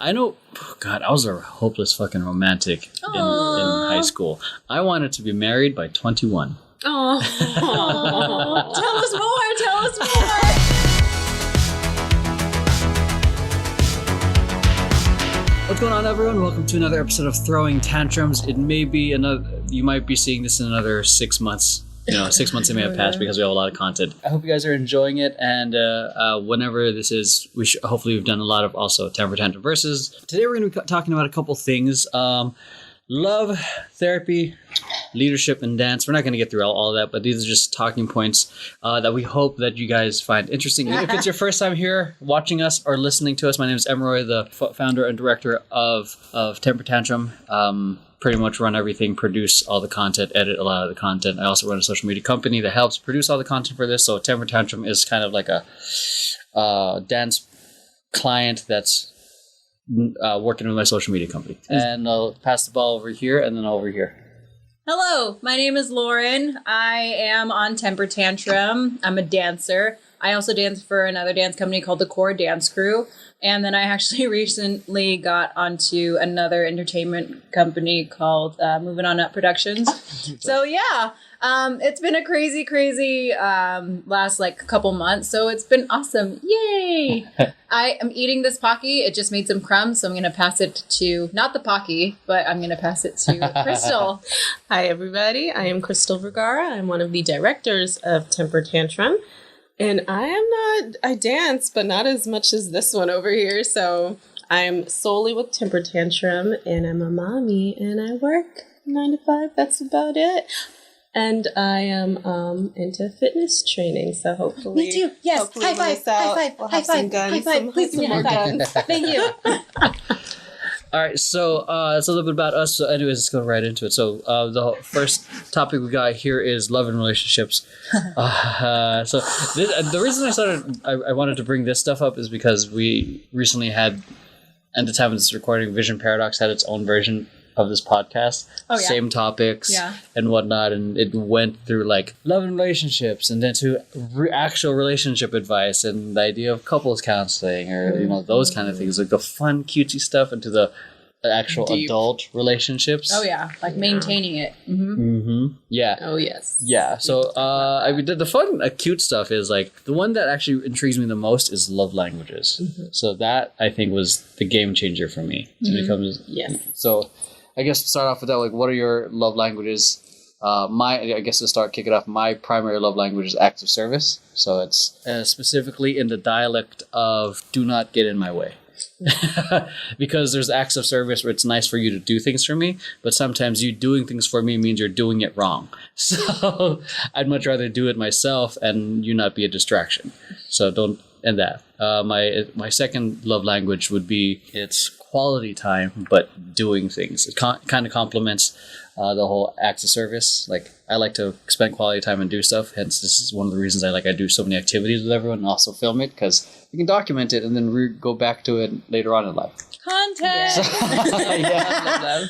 I know, God, I was a hopeless fucking romantic in high school. I wanted to be married by 21. Oh, tell us more. What's going on, everyone? Welcome to another episode of Throwing Tantrums. It may be you might be seeing this in another 6 months. 6 months may have passed because we have a lot of content. I hope you guys are enjoying it, and whenever this is, hopefully we've done a lot of also Temper Tantrum verses. Today we're going to be talking about a couple things. Love, therapy, leadership, and dance. We're not going to get through all of that, but these are just talking points that we hope that you guys find interesting. If it's your first time here watching us or listening to us, my name is Emeroy, the founder and director of Temper Tantrum. Pretty much run everything, produce all the content, edit a lot of the content. I also run a social media company that helps produce all the content for this. So Temper Tantrum is kind of like a dance client that's working with my social media company. And I'll pass the ball over here and then over here. Hello, my name is Lauren. I am on Temper Tantrum. I'm a dancer. I also dance for another dance company called the Core Dance Crew. And then I actually recently got onto another entertainment company called Moving On Up Productions. So yeah, it's been a crazy last couple months. So it's been awesome. Yay! I am eating this Pocky. It just made some crumbs. So I'm going to pass it to, not the Pocky, but I'm going to pass it to Krystle. Hi, everybody. I am Krystle Vergara. I'm one of the directors of Temper Tantrum. And I dance, but not as much as this one over here. So I'm solely with Temper Tantrum, and I'm a mommy, and I work 9 to 5. That's about it. And I am into fitness training, so hopefully... Me too. Yes. High five. High five. Please give me a high five. Thank you. All right, so it's a little bit about us. So anyways, let's go right into it. So the first topic we got here is love and relationships. The reason I wanted to bring this stuff up is because we recently had, at the time of this recording, Vision Paradox had its own version of this podcast. Oh, yeah. Same topics and whatnot, and it went through love and relationships, and then to actual relationship advice and the idea of couples counseling, or those kind of things, like the fun cutesy stuff, into the actual deep adult relationships. Oh yeah, maintaining it. Yeah. Oh yes. Yeah. So the fun cute stuff is the one that actually intrigues me the most is love languages. So that I think was the game changer for me. So I guess to start off with that, what are your love languages? I guess to start kick it off, my primary love language is acts of service. So it's specifically in the dialect of "do not get in my way," because there's acts of service where it's nice for you to do things for me, but sometimes you doing things for me means you're doing it wrong. So I'd much rather do it myself and you not be a distraction. So don't end that. My second love language would be it's quality time, but doing things. It kind of complements the whole acts of service. I like to spend quality time and do stuff. Hence, this is one of the reasons I do so many activities with everyone and also film it, because we can document it and then go back to it later on in life. Content! Yeah.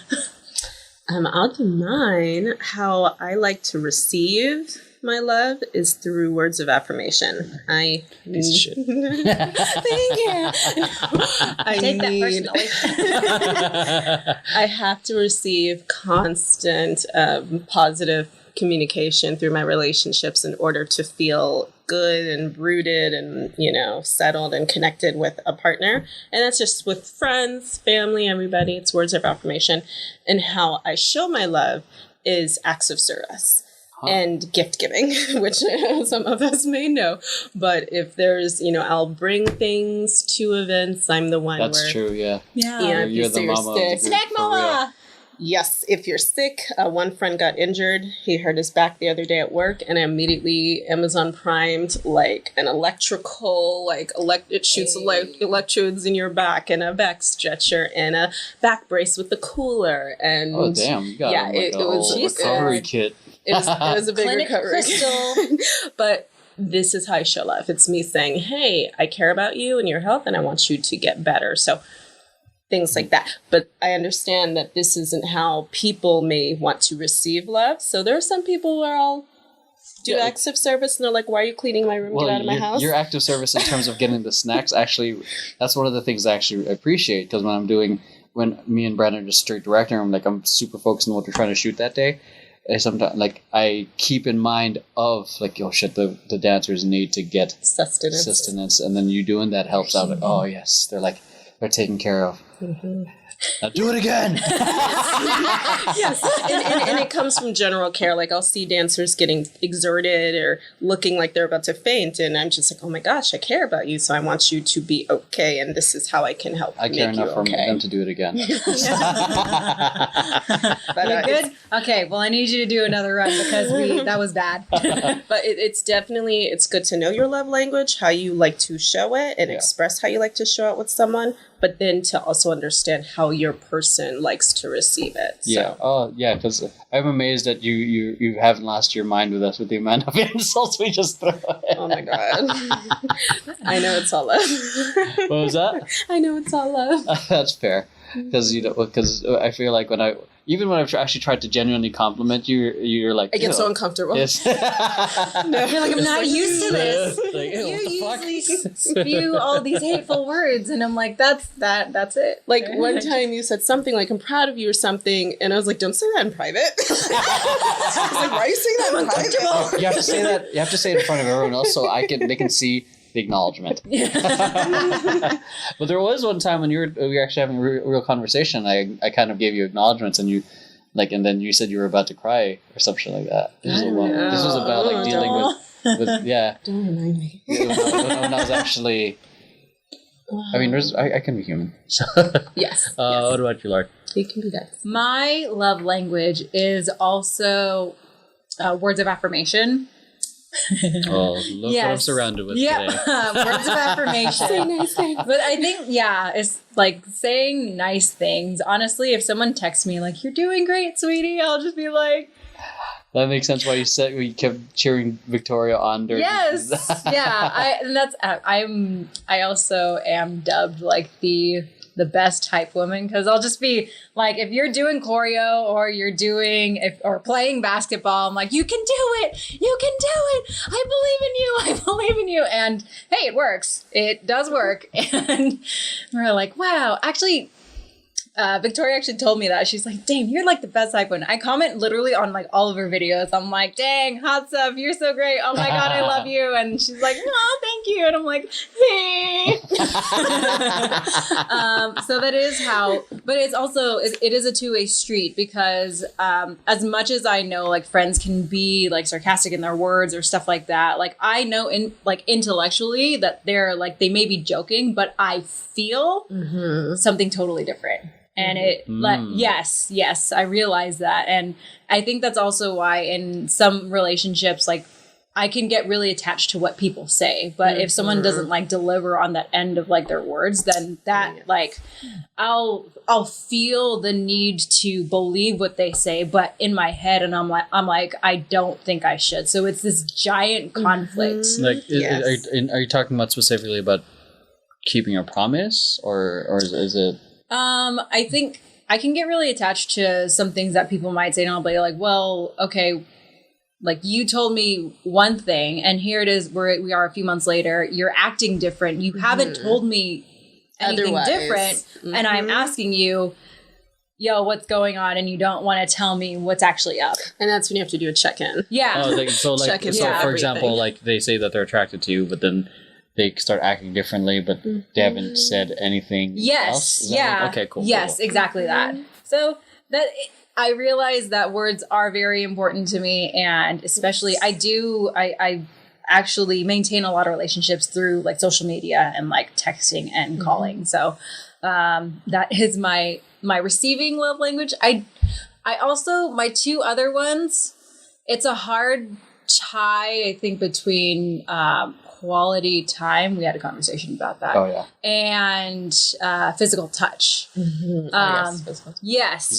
I'll do mine. How I like to receive my love is through words of affirmation. Piece of shit. Thank you. Take that personally. I have to receive constant positive communication through my relationships in order to feel good and rooted and, settled and connected with a partner. And that's just with friends, family, everybody. It's words of affirmation. And how I show my love is acts of service. And gift giving, which some of us may know. But if there's, I'll bring things to events. I'm the one That's true, yeah. Yeah. You're the mama of the group. Snack mama! Yes, if you're sick. One friend got injured. He hurt his back the other day at work, and I immediately Amazon Primed an electrical, it shoots electrodes in your back, and a back stretcher, and a back brace with the cooler. And oh damn, you got it was a recovery kit. It was a big Clinic recovery. Krystle. But this is how I show love. It's me saying, hey, I care about you and your health, and I want you to get better. So things like that. But I understand that this isn't how people may want to receive love. So there are some people who are all do acts of service, and they're like, "Why are you cleaning my room? Get out of my house." Your active service in terms of getting the snacks, actually, that's one of the things I actually appreciate, because when me and Brandon are just straight directing, I'm super focused on what we're trying to shoot that day. Sometimes I keep in mind of oh shit, the dancers need to get sustenance, and then you doing that helps out. Like, oh yes, they're taken care of. Mm-hmm. Now do it again. Yes, and it comes from general care. Like I'll see dancers getting exerted or looking like they're about to faint, and I'm just like, oh my gosh, I care about you, so I want you to be okay, and this is how I can help. I care enough for them to do it again. But you good? Okay, well I need you to do another run because that was bad. But it's good to know your love language, how you like to show it, and express how you like to show it with someone. But then to also understand how your person likes to receive it. So. Yeah. Oh, yeah. Because I'm amazed that you haven't lost your mind with us with the amount of insults we just throw. Oh my god. I know it's all love. What was that? I know it's all love. That's fair. Because I feel like when I've actually tried to genuinely compliment you, you're like, I get so uncomfortable. Yes. No, you're like, I'm not used to this. You usually spew all these hateful words, and I'm like, that's it. Like one time you said something like, I'm proud of you or something, and I was like, don't say that in private. I was like, why are you saying that in private? You have to say that. You have to say it in front of everyone else so they can see the acknowledgement. But there was one time when we were actually having a real conversation. I kind of gave you acknowledgements, and you and then you said you were about to cry or something like that. This was about dealing with Don't remind me. When I was actually. I mean, I can be human. So. Yes. What about you, Lord? You can be that. My love language is also words of affirmation. Oh, look what I'm surrounded with today. Words of affirmation. Say nice things. But I think, it's like saying nice things. Honestly, if someone texts me like, you're doing great, sweetie, I'll just be like... That makes sense why you kept cheering Victoria on during... Yes. Yeah. I also am dubbed like the best hype woman, because I'll just be like, if you're doing choreo or you're or playing basketball, I'm like, you can do it, I believe in you, and hey, it works, it does work. And we're like, wow. Actually, Victoria actually told me that. She's like, dang, you're like the best hype one. I comment literally on all of her videos. I'm like, dang, hot stuff, you're so great. Oh my God, I love you. And she's like, oh, thank you. And I'm like, hey. So that is how, but it's also, it is a two-way street, because as much as I know friends can be sarcastic in their words or stuff like that, I know intellectually that they're they may be joking, but I feel something totally different. And yes, I realize that. And I think that's also why in some relationships, I can get really attached to what people say. But if someone doesn't deliver on that end of their words, then that I'll feel the need to believe what they say, but in my head, and I'm like, I don't think I should. So it's this giant conflict. Are you talking about specifically about keeping a promise, or is it? I think I can get really attached to some things that people might say, and I'll be like, well, okay, you told me one thing, and here it is, we are a few months later, you're acting different. You haven't told me anything different, and I'm asking you, yo, what's going on? And you don't want to tell me what's actually up. And that's when you have to do a check-in. Yeah. Check-in for example, they say that they're attracted to you, but then they start acting differently, but they haven't said anything else? Yeah. Okay, cool. Yes, cool. Exactly that. So I realize that words are very important to me, and especially I actually maintain a lot of relationships through social media and texting and calling. So that is my receiving love language. I also, my two other ones, it's a hard tie, I think, between quality time. We had a conversation about that. Oh yeah. And physical touch. Yes, physical touch. Yes. Is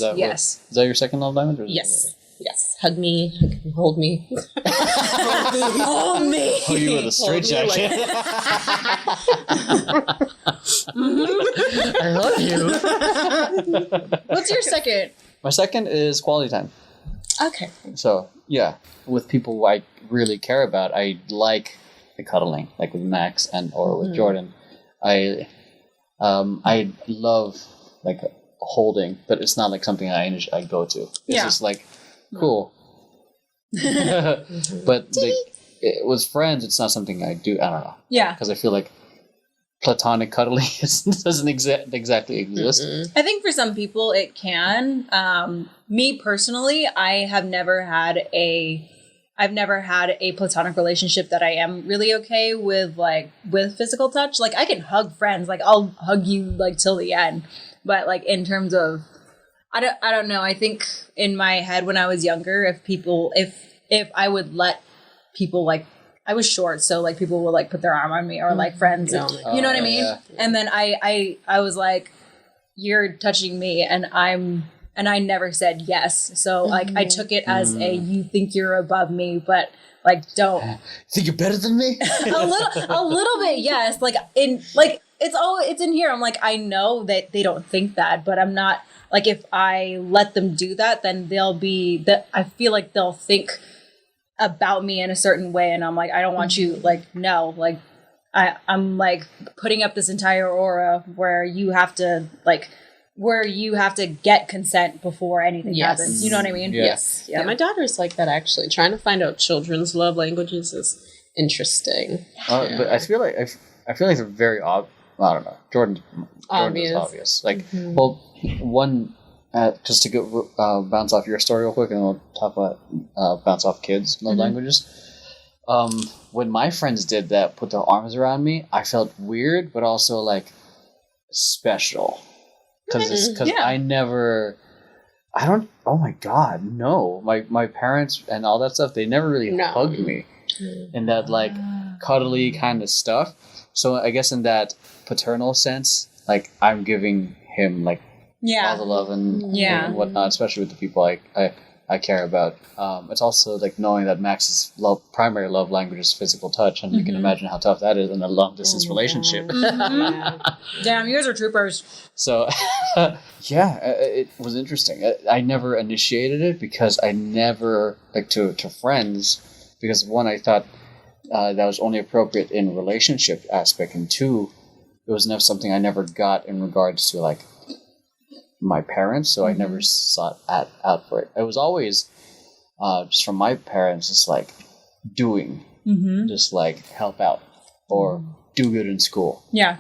that your second love language? Yes. Yes. Hug me. Hold me. Hold me. Oh, you were the straight jacket. I love you. What's your second? My second is quality time. Okay. So yeah, with people who I really care about, I like the cuddling, like with Max or with Jordan. I love like holding, but it's not like something I go to. It's just like cool. But with friends, it's not something I do. I don't know. Yeah, because I feel like platonic cuddling doesn't exactly exist. I think for some people it can. Me personally, I've never had a platonic relationship that I am really okay with, like with physical touch. Like I can hug friends, like I'll hug you like till the end. But like in terms of, I don't know. I think in my head when I was younger, if I would let people, like I was short, so like people would like put their arm on me or like friends, you know what I mean? Yeah. And then I was like, you're touching me, and I never said yes. So like I took it as you think you're above me, but like don't think you're better than me. a little bit, yes. Like it's in here. I'm like, I know that they don't think that, but I'm not like, if I let them do that, then I feel like they'll think about me in a certain way, and I'm like, I don't want you, like, no, like I'm like putting up this entire aura where you have to get consent before anything happens. You know what I mean? Yes. Yeah. My daughter's like that, actually. Trying to find out children's love languages is interesting. But I feel like they're very obvious. I don't know. Jordan's obvious. Like, well, one. Just to go bounce off your story real quick, and we'll talk about bounce off kids' love languages. When my friends did that, put their arms around me, I felt weird, but also like special, because oh my god, no, my parents and all that stuff, they never really hugged me in that like cuddly kind of stuff. So I guess in that paternal sense, like I'm giving him like all the love and whatnot, especially with the people I care about. It's also like knowing that Max's primary love language is physical touch, and you can imagine how tough that is in a long distance relationship. Damn, you guys are troopers. So, it was interesting. I never initiated it because I never, like, to friends, because one, I thought that was only appropriate in relationship aspect, and two, it was never something I never got in regards to like my parents, so I never sought out for it. It was always just from my parents, just like doing, just like help out or do good in school. Yeah,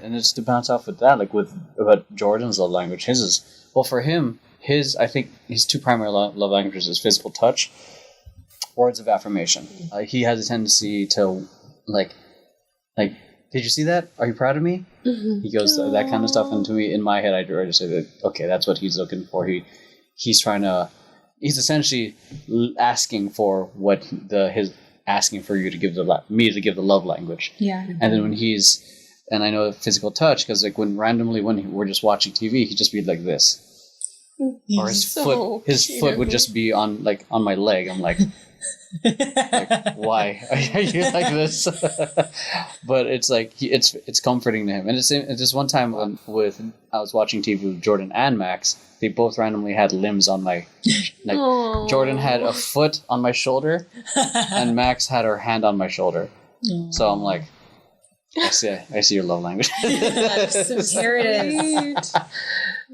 and it's to bounce off with that, like about Jordan's love language. His is, well, for him, I think his two primary love languages is physical touch, words of affirmation. He has a tendency to like. Did you see that? Are you proud of me? He goes that kind of stuff, and to me, in my head, I just say that, okay, that's what he's looking for. He's essentially asking for asking for you to give me to give the love language. Yeah. And then and I know physical touch, because like when we're just watching TV, he'd just be like this, or his foot would just be on my leg. I'm like. Like, why are you like this? But it's like it's comforting to him. And it's just one time I was watching TV with Jordan and Max. They both randomly had limbs on my Jordan had a foot on my shoulder, and Max had her hand on my shoulder. So I'm like, I see your love language. Here it is.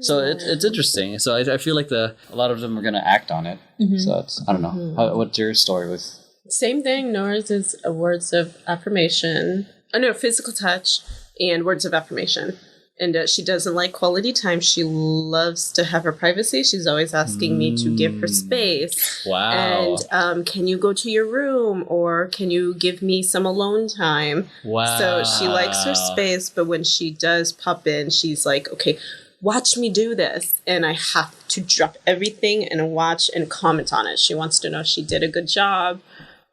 So it's interesting. So I feel like a lot of them are going to act on it. So I don't know. What's your story with? Same thing. Nora's is words of affirmation. Oh no, physical touch and words of affirmation. And she doesn't like quality time. She loves to have her privacy. She's always asking me to give her space. Wow. And can you go to your room, or can you give me some alone time? Wow. So she likes her space, but when she does pop in, she's like, okay, watch me do this. And I have to drop everything and watch and comment on it. She wants to know she did a good job.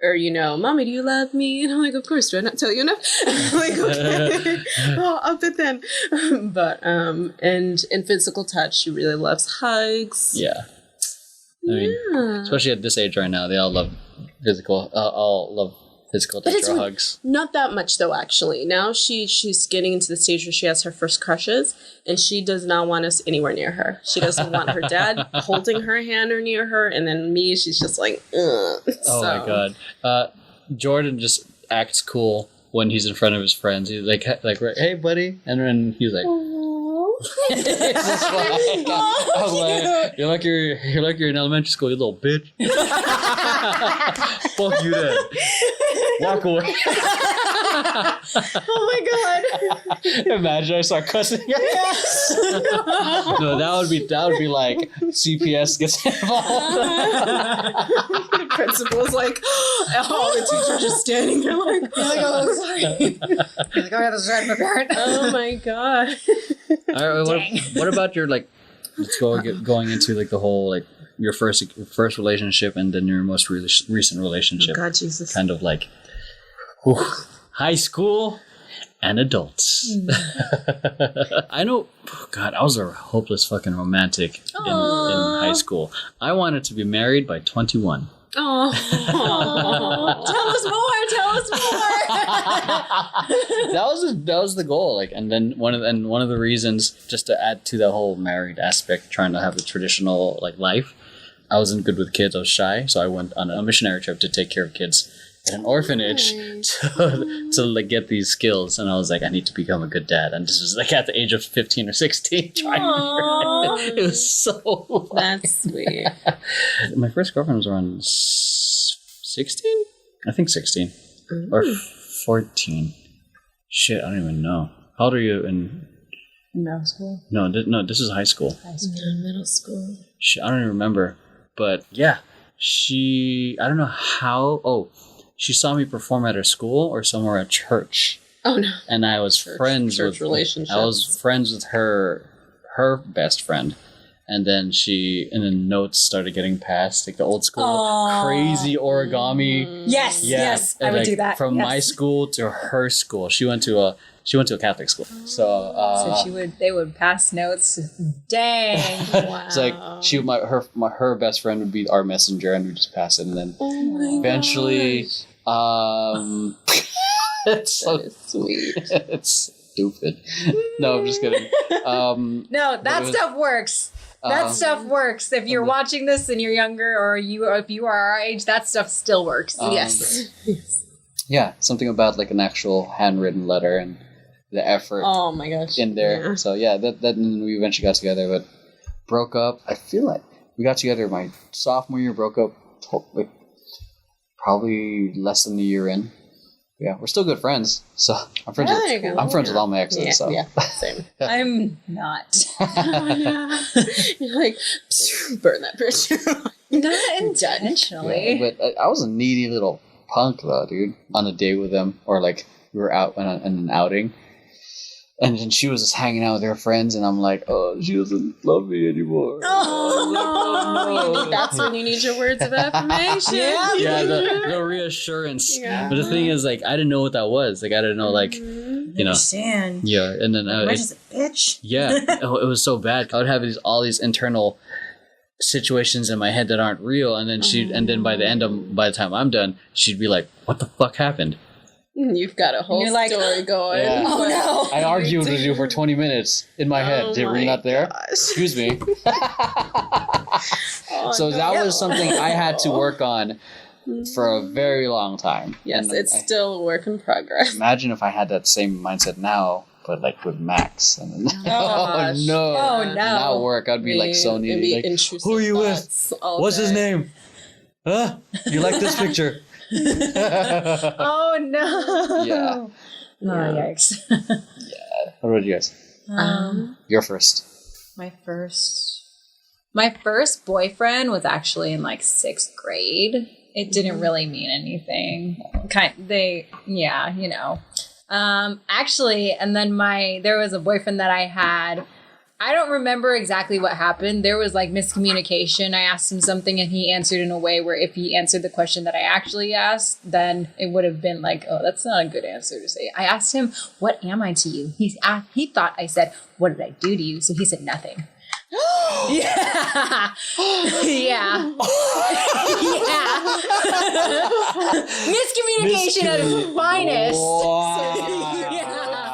Or, Mommy, do you love me? And I'm like, of course, do I not tell you enough? I'm like, okay, I'll bet then. But, and in physical touch, she really loves hugs. Yeah. I mean, especially at this age right now, they all love physical physical touch or hugs. Not that much though, actually. Now she's getting into the stage where she has her first crushes, and she does not want us anywhere near her. She doesn't want her dad holding her hand or near her, and then me, she's just like, ugh. Oh my god. Jordan just acts cool when he's in front of his friends. He's like, hey buddy, and then he's like, you're like you're in elementary school, you little bitch. Fuck you then. Walk away. Oh my god. Imagine I start cussing. Yes. No, that would be like CPS gets involved. The principal's like, all the teachers are just standing there like, oh, sorry. You're like, oh, yeah, this is right, my parent. oh my god. All right, what about your like? Let's going into like the whole like your first relationship and then your most recent relationship. Oh god, Jesus. Kind of like high school and adults. I know. Oh god, I was a hopeless fucking romantic in high school. I wanted to be married by 21. Oh, Tell us more. that was the goal. Like, and then one of the reasons, just to add to the whole married aspect, trying to have the traditional like life. I wasn't good with kids. I was shy, so I went on a missionary trip to take care of kids at an orphanage to like get these skills. And I was like, I need to become a good dad. And this was like at the age of 15 or 16. It was so fun. that's sweet. My first girlfriend was around 16? I think 16. Or 14. Shit, I don't even know. How old are you in... Middle school? No, this is high school. Middle school. Shit, I don't even remember. But yeah, I don't know how... she saw me perform at her school or somewhere at church. Oh no. And I was friends with... relationships. I was friends with her best friend. And then notes started getting passed, like the old school crazy origami. Yes, I would do that. From my school to her school. She went to a Catholic school. So they would pass notes. Dang. Wow. It's like her best friend would be our messenger and we'd just pass it, and then eventually it's so sweet. It's stupid. No, I'm just kidding. No, that stuff works. That stuff works. If you're watching this and you're younger, or if you are our age, that stuff still works. Yes. Yeah, something about like an actual handwritten letter and the effort. Oh my gosh. In there. Yeah. So yeah, that we eventually got together, but broke up. I feel like we got together my sophomore year, broke up like probably less than a year in. Yeah, we're still good friends. So I'm friends with all my exes. Yeah, so. Yeah, same. I'm not. You're like, burn that picture. Not intentionally. Yeah, but I was a needy little punk though, dude. On a date with them, or like we were out on an outing, and then she was just hanging out with her friends, and I'm like, oh, she doesn't love me anymore. No. That's when you need your words of affirmation. Yeah, the reassurance. Yeah. But the thing is, like, I didn't know what that was. Like, I didn't know, like, you know. Understand. Yeah, and then we're just a bitch. Yeah, it was so bad. I would have all these internal situations in my head that aren't real, and then by the time I'm done, she'd be like, "What the fuck happened?" You've got a whole story going. Yeah. Oh no! I argued with you for 20 minutes in my head. Were you not there? Gosh. Excuse me. So that was something I had to work on for a very long time. Yes, and it's still a work in progress. Imagine if I had that same mindset now, but like with Max. And then, Oh no! Not work. I'd be like so needy. Like, who are you with? What's his name? Huh? You like this picture? Oh no! Yeah. Oh, yikes. Yeah. What about you guys? Your first. My first boyfriend was actually in like 6th grade. It didn't really mean anything. Actually, and then there was a boyfriend that I had. I don't remember exactly what happened. There was like miscommunication. I asked him something and he answered in a way where if he answered the question that I actually asked, then it would have been like, oh, that's not a good answer to say. I asked him, what am I to you? He thought I said, what did I do to you? So he said nothing. Yeah. Yeah. Miscommunication at its finest.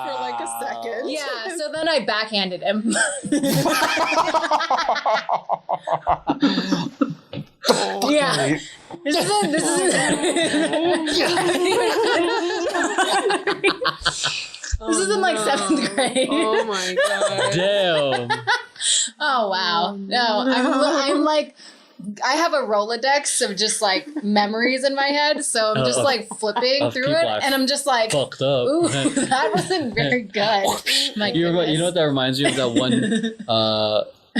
For like a second. Yeah, so then I backhanded him. Yeah. This is in like 7th grade. Oh my god. Damn. Oh wow. No, I'm like, I have a Rolodex of just like memories in my head, so I'm just like flipping through it, and I'm just like, fucked up. ooh, that wasn't very good. You know what that reminds me of? That one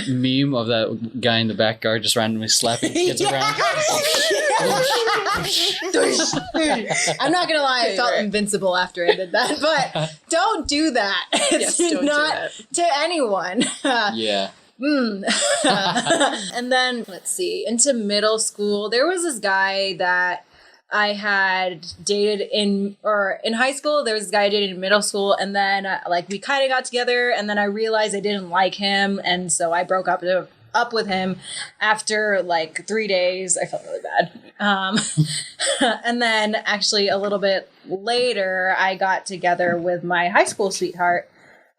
meme of that guy in the backyard just randomly slapping kids around. I'm not gonna lie, I felt invincible after I did that, but don't do that. It's don't not do to anyone. Yeah. And then let's see, into middle school, there was this guy that I had dated in high school. There was this guy I dated in middle school, and then like we kind of got together, and then I realized I didn't like him, and so I broke up with him after like 3 days. I felt really bad. And then actually a little bit later, I got together with my high school sweetheart.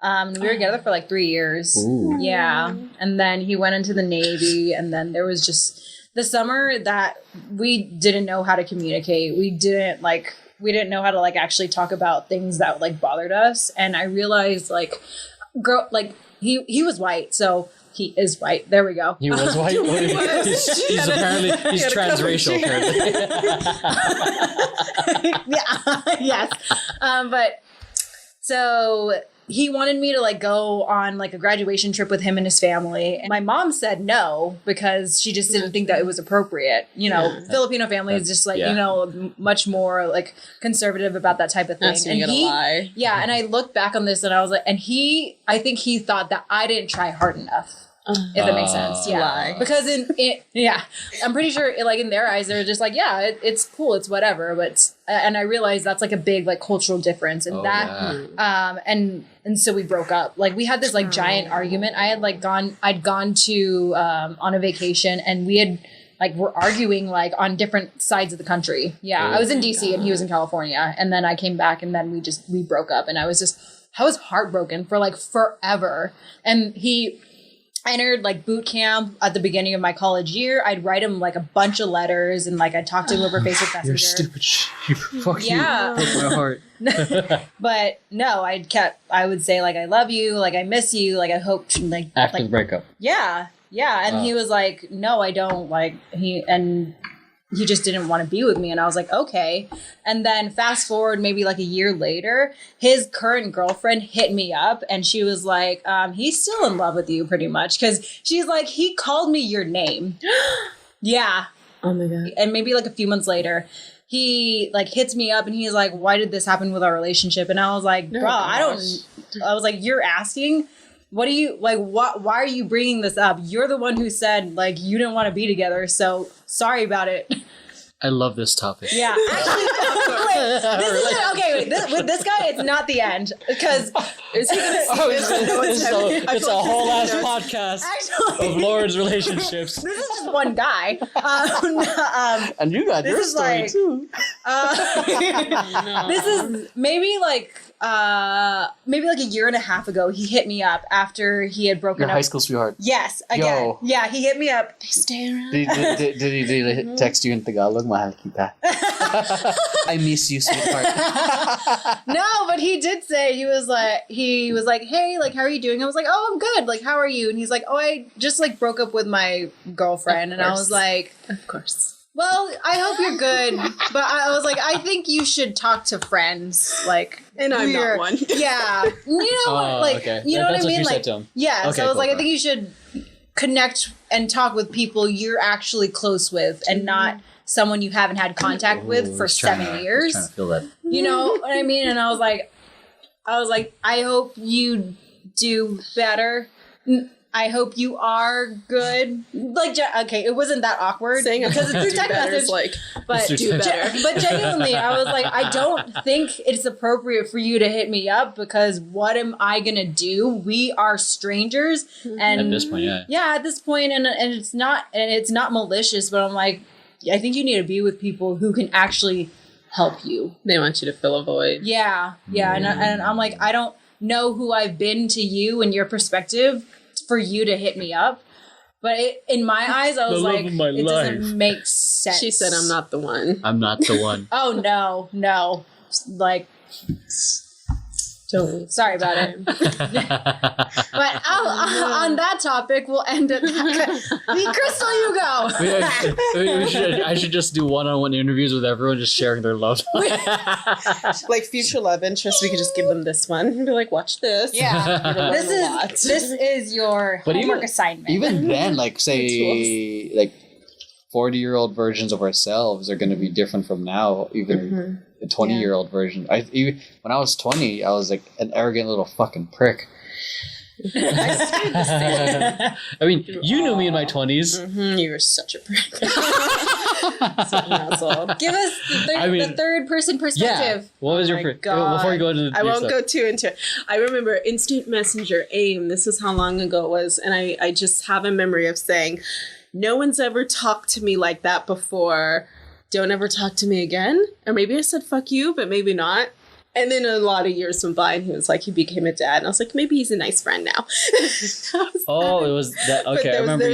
We were together for like 3 years. Ooh. Yeah. And then he went into the Navy, and then there was just the summer that we didn't know how to communicate. We didn't know how to like actually talk about things that like bothered us. And I realized like he was white, so he is white. There we go. He was white. He's apparently transracial. Yeah. Yes. But so he wanted me to like go on like a graduation trip with him and his family. And my mom said no, because she just didn't think that it was appropriate. You know, Filipino family is just like, you know, much more like conservative about that type of thing. That's and lie. Yeah. And I looked back on this and I was like, I think he thought that I didn't try hard enough. If that makes sense. Yeah. Lie. Because I'm pretty sure like in their eyes, they're just like, yeah, it's cool. It's whatever. But, and I realized that's like a big like cultural difference, and and so we broke up. Like we had this like giant argument. I'd gone to, on a vacation, and we had like, we're arguing like on different sides of the country. Yeah. I was in DC and he was in California, and then I came back, and then we broke up, and I was heartbroken for like forever. And he entered like boot camp at the beginning of my college year. I'd write him like a bunch of letters, and like I'd talk to him over Facebook Messenger. You're stupid. Fuck you. Broke my heart. But no, I would say like, I love you, like I miss you, like I hope like after the breakup. Yeah. And he was like, no, I don't. Like he just didn't want to be with me. And I was like, okay. And then fast forward maybe like a year later, his current girlfriend hit me up, and she was like, he's still in love with you pretty much. Cause she's like, he called me your name. Yeah. Oh my God. And maybe like a few months later, he like hits me up, and he's like, why did this happen with our relationship? And I was like, bro, I was like, you're asking? What do you like? Why are you bringing this up? You're the one who said like you didn't want to be together. So sorry about it. I love this topic. Yeah. Actually, with this guy, it's not the end, because is he gonna it's a whole ass podcast of Lauren's relationships. This is just one guy. And you got your story too. This is maybe like a year and a half ago. He hit me up after he had broken up. Your high school sweetheart. Yes, again. Yo. Yeah, he hit me up. They stay around. Did he text you in Tagalog? Mahal kita. I miss you, sweetheart. No, but he did say, he was like, hey, like, how are you doing? I was like, oh, I'm good. Like, how are you? And he's like, oh, I just like broke up with my girlfriend. And I was like, of course. Well, I hope you're good. But I was like, I think you should talk to friends. Like, and I'm not one. Yeah. You know, like, okay. You know what I mean? What you like, said to him. Yeah. Okay, so I was like, cool. I think you should connect and talk with people you're actually close with, and not someone you haven't had contact with for 7 years. Trying to feel that. You know what I mean? And I was like, I hope you do better. I hope you are good. Like, okay, it wasn't that awkward Saying because it's through text message. like, but do better. But genuinely, I was like, I don't think it's appropriate for you to hit me up because what am I gonna do? We are strangers, and at this point, at this point, and it's not malicious, but I'm like, I think you need to be with people who can actually help you. They want you to fill a void. Yeah, and I'm like, I don't know who I've been to you and your perspective for you to hit me up, but in my eyes, I was like, it doesn't make sense. She said, "I'm not the one." I'm not the one. Oh no, like, don't. Sorry about it. But on that topic, we'll end it. Krystle, you go. I should just do one-on-one interviews with everyone, just sharing their love. Like future love interests, we could just give them this one and be like, "Watch this." Yeah, this is your homework assignment. Even then, like say, like 40-year-old versions of ourselves are going to be different from now. Even a 20-year-old version. When I was 20, I was like an arrogant little fucking prick. I mean, you knew me in my 20s. You were such a prick. Such an asshole. Give us the third person perspective. Yeah. What was your before you go into I won't go too into it. I remember Instant Messenger, AIM. This is how long ago it was. And I just have a memory of saying, no one's ever talked to me like that before. Don't ever talk to me again. Or maybe I said, fuck you, but maybe not. And then a lot of years went by and he was like, he became a dad. And I was like, maybe he's a nice friend now. It was that. Okay, I remember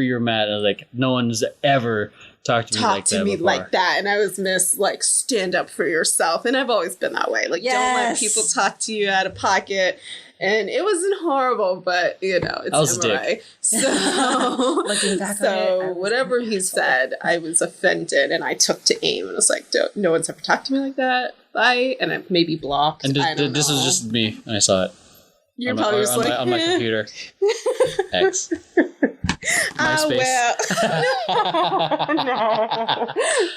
you were mad. I was like, no one's ever talked to me like that. And I was like, stand up for yourself. And I've always been that way. Like, don't let people talk to you out of pocket. And it wasn't horrible, but it's Emeroy. So, looking back on it, whatever he said, I was offended, and I took to AIM, and I was like, no one's ever talked to me like that. Bye. And I maybe blocked. And this was just me, and I saw it. You're probably just like, on my computer. X. MySpace.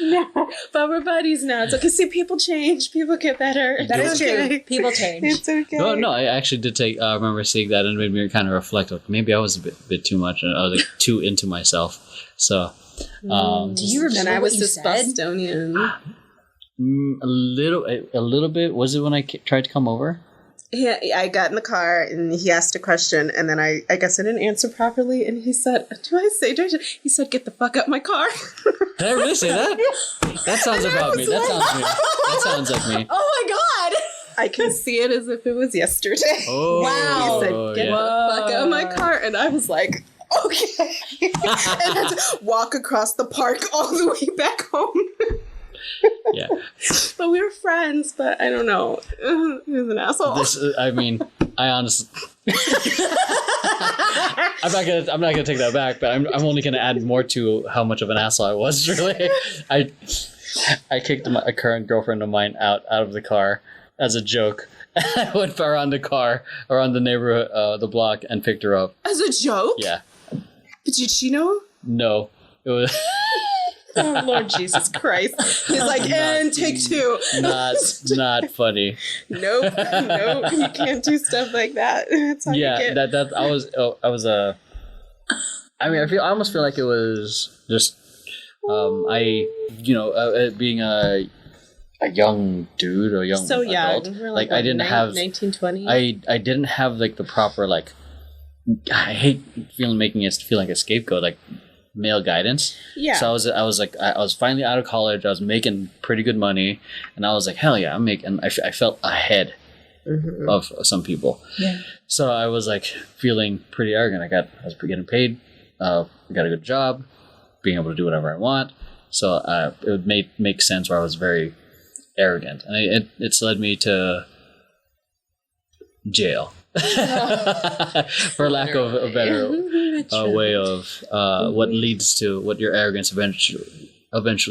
No. But we're buddies now. It's okay. See, people change. People get better. That is true. People change. It's okay. No, I actually did I remember seeing that and it made me kind of reflect. Like, maybe I was a bit too much and I was like too into myself. So, do you remember I was what you this said? Bostonian. A little bit. Was it when I tried to come over? Yeah, I got in the car and he asked a question and then I guess I didn't answer properly and he said, he said, get the fuck out my car. Did I really say that? That sounds about me. That sounds like me. Oh my God. I can see it as if it was yesterday. Oh, wow. He said, get the fuck out of my car. And I was like, okay. And I had to walk across the park all the way back home. Yeah. But we were friends, but I don't know. He was an asshole. I honestly I'm not gonna take that back, but I'm only gonna add more to how much of an asshole I was, really. I kicked a current girlfriend of mine out of the car as a joke. I went around the neighborhood, the block, and picked her up. As a joke? Yeah. But did she know? No. It was Oh, Lord Jesus Christ. He's like, and take two. Not funny. Nope. You can't do stuff like that. That's how you get. I almost feel like it was just, being a young dude or young adult. We're like I didn't have 1920. I didn't have like the proper I hate making it feel like a scapegoat, like male guidance. Yeah. So I was finally out of college. I was making pretty good money, and I was like, hell yeah, I felt ahead of some people. Yeah. So I was like feeling pretty arrogant. I was getting paid. I got a good job, being able to do whatever I want. So it would make sense where I was very arrogant, and it's led me to jail. For lack of a better way of what your arrogance eventually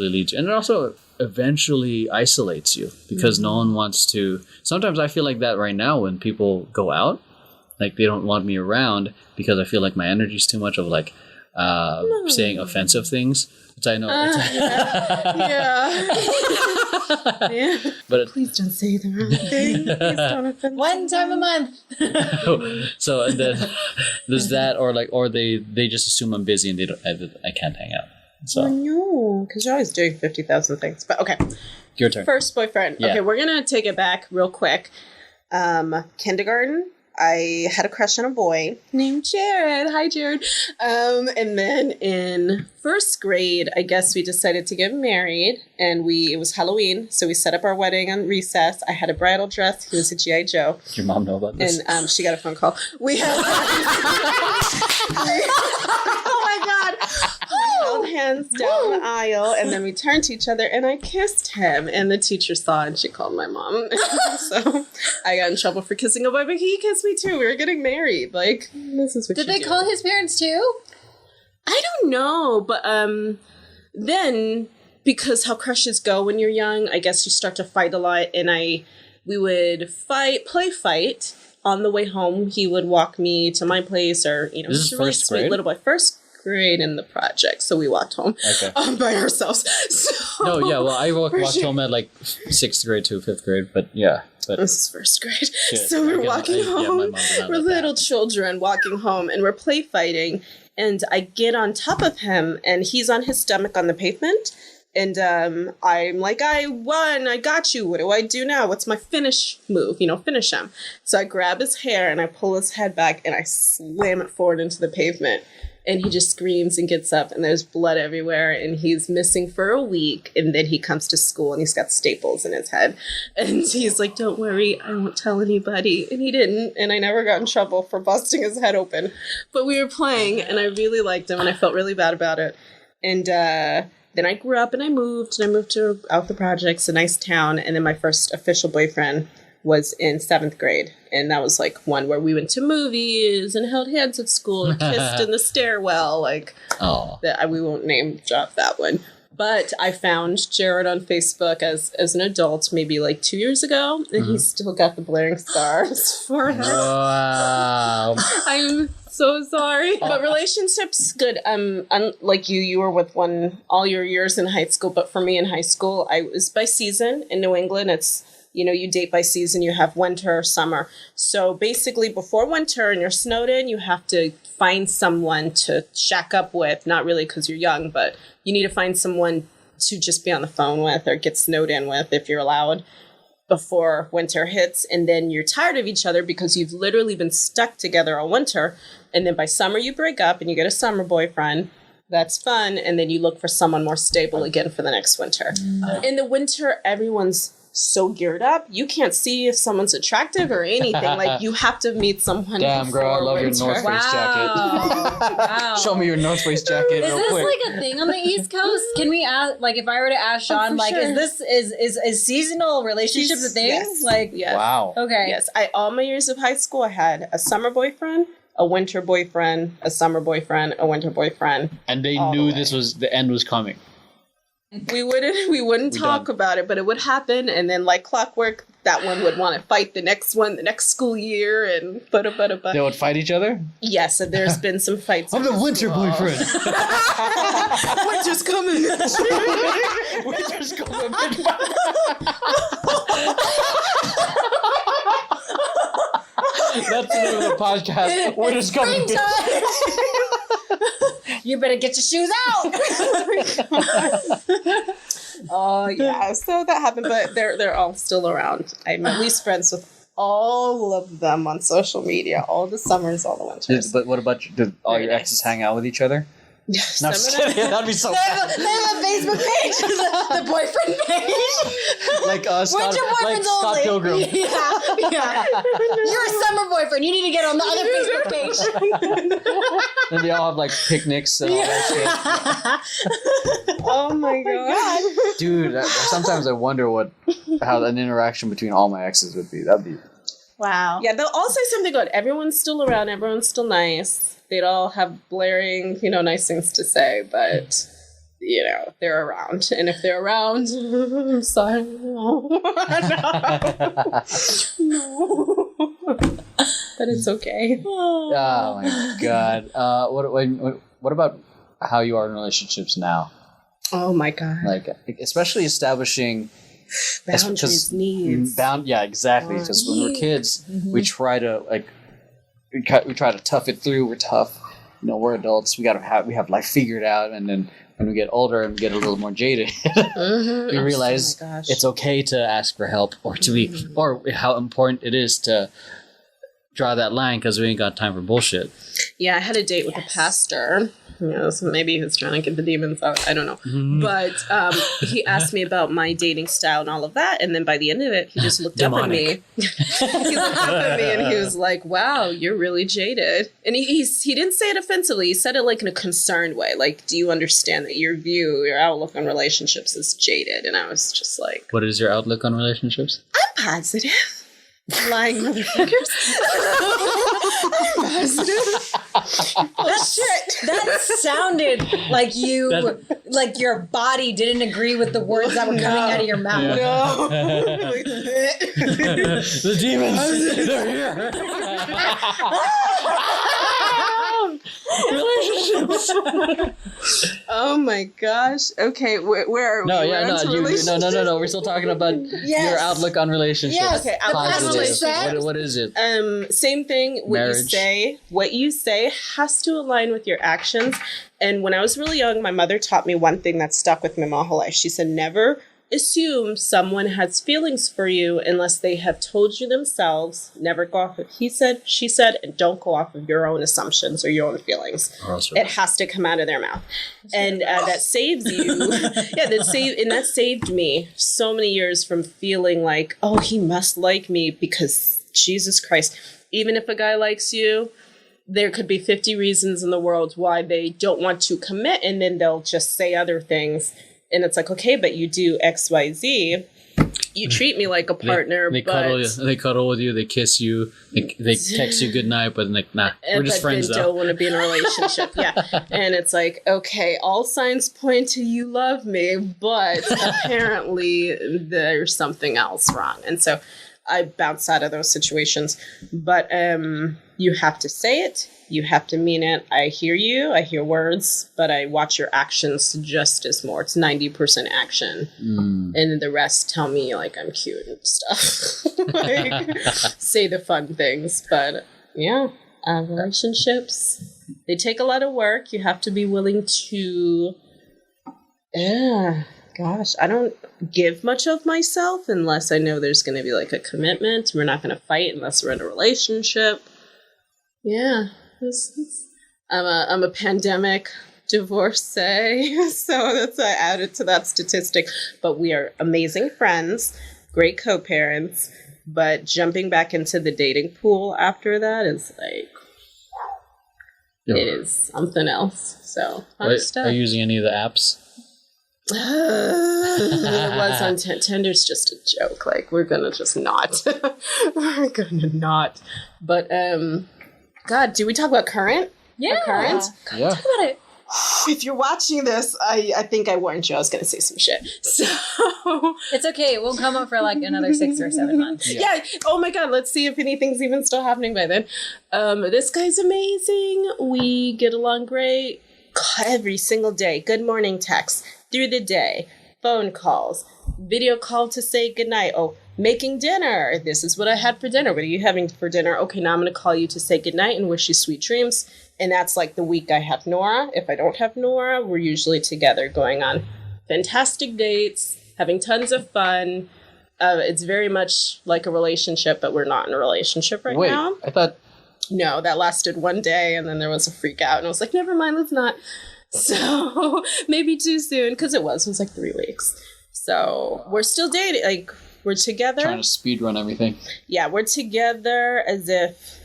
leads to. And it also eventually isolates you because no one wants to. Sometimes I feel like that right now when people go out, like they don't want me around because I feel like my energy's too much of saying offensive things, which I know. Yeah. Yeah. But Please don't say the wrong thing. Please don't offend One time a month. so and then there's that, or they just assume I'm busy and they don't. I can't hang out. So no, because you're always doing 50,000 things. But okay, your turn. first boyfriend. Yeah. Okay, we're gonna take it back real quick. Kindergarten. I had a crush on a boy named Jared. Hi, Jared. And then in first grade, I guess we decided to get married, and it was Halloween, so we set up our wedding on recess. I had a bridal dress. He was a G.I. Joe. Did your mom know about this? And she got a phone call. We had oh my God. We held hands down the aisle, and then we turned to each other, and I kissed him, and the teacher saw, and she called my mom. So I got in trouble for kissing a boy, but he kissed me too. We were getting married. Like, this is what Did you they do. call his parents too? I don't know, but then because how crushes go when you're young, I guess you start to fight a lot, and we would play fight. On the way home, he would walk me to my place, or This is he's a really first sweet grade? little boy. First grade in the project, so we walked home by ourselves. So, No, yeah. Well, I walked home at like 6th grade to 5th grade, but yeah. But this is first grade. Shit, So we're my walking mom home. did not We're let that little happen. children walking home, and we're play fighting. And I get on top of him, and he's on his stomach on the pavement. And I'm like, I won. I got you. What do I do now? What's my finish move? Finish him. So I grab his hair, and I pull his head back, and I slam it forward into the pavement. And he just screams and gets up, and there's blood everywhere, and he's missing for a week. And then he comes to school, and he's got staples in his head. And he's like, don't worry, I won't tell anybody. And he didn't, and I never got in trouble for busting his head open. But we were playing, and I really liked him, and I felt really bad about it. And then I grew up, and I moved to out the projects, a nice town. And then my first official boyfriend was in 7th grade. And that was like one where we went to movies and held hands at school and kissed in the stairwell. Like, we won't name drop that one. But I found Jared on Facebook as an adult, maybe like 2 years ago, and he's still got the blaring scars for him. Wow. I'm so sorry. But relationships, good. Like you were with one all your years in high school, but for me in high school, I was by season. In New England, it's, you date by season. You have winter, summer. So basically before winter and you're snowed in, you have to find someone to shack up with. Not really because you're young, but you need to find someone to just be on the phone with or get snowed in with if you're allowed before winter hits. And then you're tired of each other because you've literally been stuck together all winter. And then by summer you break up and you get a summer boyfriend. That's fun. And then you look for someone more stable again for the next winter. In the winter, everyone's so geared up. You can't see if someone's attractive or anything. Like, you have to meet someone. Damn, girl, I love your winter. North Face jacket. Wow. Show me your North Face jacket Is real this quick. like a thing on the East Coast? Can we ask, like, if I were to ask Sean, for like, sure. is seasonal relationships a thing? Yes. Like, Yes. Wow. okay. Yes. All my years of high school, I had a summer boyfriend, a winter boyfriend, a summer boyfriend, a winter boyfriend. And they all the knew way. this was the end was coming. We wouldn't talk done. about it, but it would happen, and then like clockwork, that one would want to fight the next one, the next school year, and They would fight each other? Yes, and there's been some fights. I'm the winter boyfriend. Winter's coming. Winter's coming. That's the name of the podcast. Winter's coming. You better get your shoes out. Oh yeah, so that happened, but they're all still around. I'm at least friends with all of them on social media, all the summers, all the winters. But what about did all Very your nice. exes hang out with each other? No, I'm Some just of them- kidding. That'd be so They have a Facebook page, the boyfriend page. like Scott, Winter like boyfriends Scott only. Pilgrim. Yeah. You're a summer boyfriend. You need to get on the other Facebook page. And they all have like picnics and all that shit. Oh my god. Dude, sometimes I wonder how an interaction between all my exes would be. That'd be Wow. Yeah, they'll all say something good. Everyone's still around. Everyone's still nice. They'd all have blaring, nice things to say, but, they're around. And if they're around, I'm sorry. No. No. But it's okay. oh my god. What about how you are in relationships now? Oh my god. Like, especially establishing Boundaries, needs. Yeah, exactly. Because when we're kids, we try to we try to tough it through. We're tough. We're adults. We have life figured out, and then when we get older and get a little more jaded, we realize it's okay to ask for help or to be, or how important it is to draw that line because we ain't got time for bullshit. Yeah, I had a date with a pastor. So maybe he was trying to get the demons out. I don't know. But he asked me about my dating style and all of that. And then by the end of it, he just looked up at me. He looked up at me and he was like, wow, you're really jaded. And he didn't say it offensively. He said it like in a concerned way. Like, do you understand that your outlook on relationships is jaded? And I was just like... What is your outlook on relationships? I'm positive. Lying motherfuckers. I'm positive. That sounded like like your body didn't agree with the words that were coming out of your mouth. No. The demons, they're here. Relationships. Oh my gosh. Okay, where are we? No. We're still talking about your outlook on relationships. Yes. Okay. What is it? Same thing. What you say has to align with your actions. And when I was really young, my mother taught me one thing that stuck with me my whole life. She said, never assume someone has feelings for you unless they have told you themselves. Never go off of he said, she said, and don't go off of your own assumptions or your own feelings. It has to come out of their mouth. And that saves you. That saved me so many years from feeling like, oh, he must like me because Jesus Christ. Even if a guy likes you, there could be 50 reasons in the world why they don't want to commit, and then they'll just say other things. And it's like, okay, but you do X, Y, Z. You treat me like a partner, they cuddle with you, they kiss you, they text you good night, but like, nah, we're just friends though. Don't want to be in a relationship, yeah. And it's like, okay, all signs point to you love me, but apparently there's something else wrong. And so I bounce out of those situations. But you have to say it. You have to mean it. I hear you. I hear words, but I watch your actions just as more. It's 90% action. And then the rest tell me like I'm cute and stuff. Like, say the fun things. But yeah, relationships, they take a lot of work. You have to be willing to... Gosh, I don't give much of myself unless I know there's going to be like a commitment. We're not going to fight unless we're in a relationship. Yeah. I'm a pandemic divorcee, so that's I added to that statistic. But we are amazing friends, great co-parents. But jumping back into the dating pool after that is like, it is something else. So are you using any of the apps? It was on Tinder's just a joke. Like, we're gonna just not. We're gonna not. But God, do we talk about current? Yeah. Current? Yeah. Talk about it. If you're watching this, I think I warned you I was going to say some shit. So it's okay. It won't come up for like another 6 or 7 months. Yeah. Oh my God. Let's see if anything's even still happening by then. This guy's amazing. We get along great. God, every single day. Good morning texts through the day. Phone calls. Video call to say goodnight. Oh, making dinner. This is what I had for dinner. What are you having for dinner? Okay, now I'm going to call you to say goodnight and wish you sweet dreams. And that's like the week I have Nora. If I don't have Nora, we're usually together going on fantastic dates, having tons of fun. It's very much like a relationship, but we're not in a relationship right now. I thought... No, that lasted one day and then there was a freak out. And I was like, never mind, let's not. So maybe too soon, because it was like 3 weeks. So we're still dating. Like, we're together. Trying to speed run everything. Yeah, we're together as if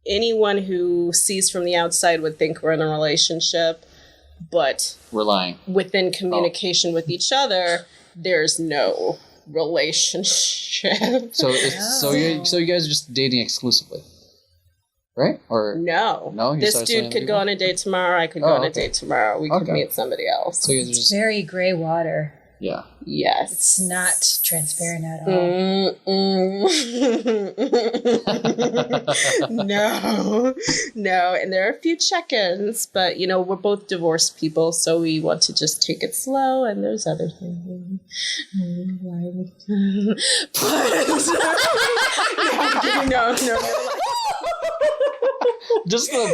anyone who sees from the outside would think we're in a relationship, but we're lying. Within communication with each other, there's no relationship. So you guys are just dating exclusively, right? Or no? This dude could go on a date tomorrow. I could go on a date tomorrow. We could meet somebody else. So you guys are just very gray water. Yeah. Yes. It's not transparent at all. No. And there are a few check-ins, but, we're both divorced people, so we want to just take it slow, and there's other things. No. Just the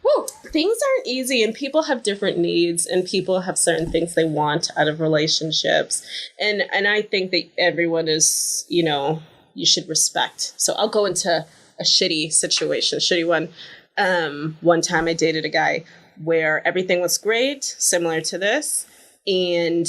Woo. Things aren't easy, and people have different needs, and people have certain things they want out of relationships. And I think that everyone is, you should respect. So I'll go into a shitty one. One time I dated a guy where everything was great, similar to this, and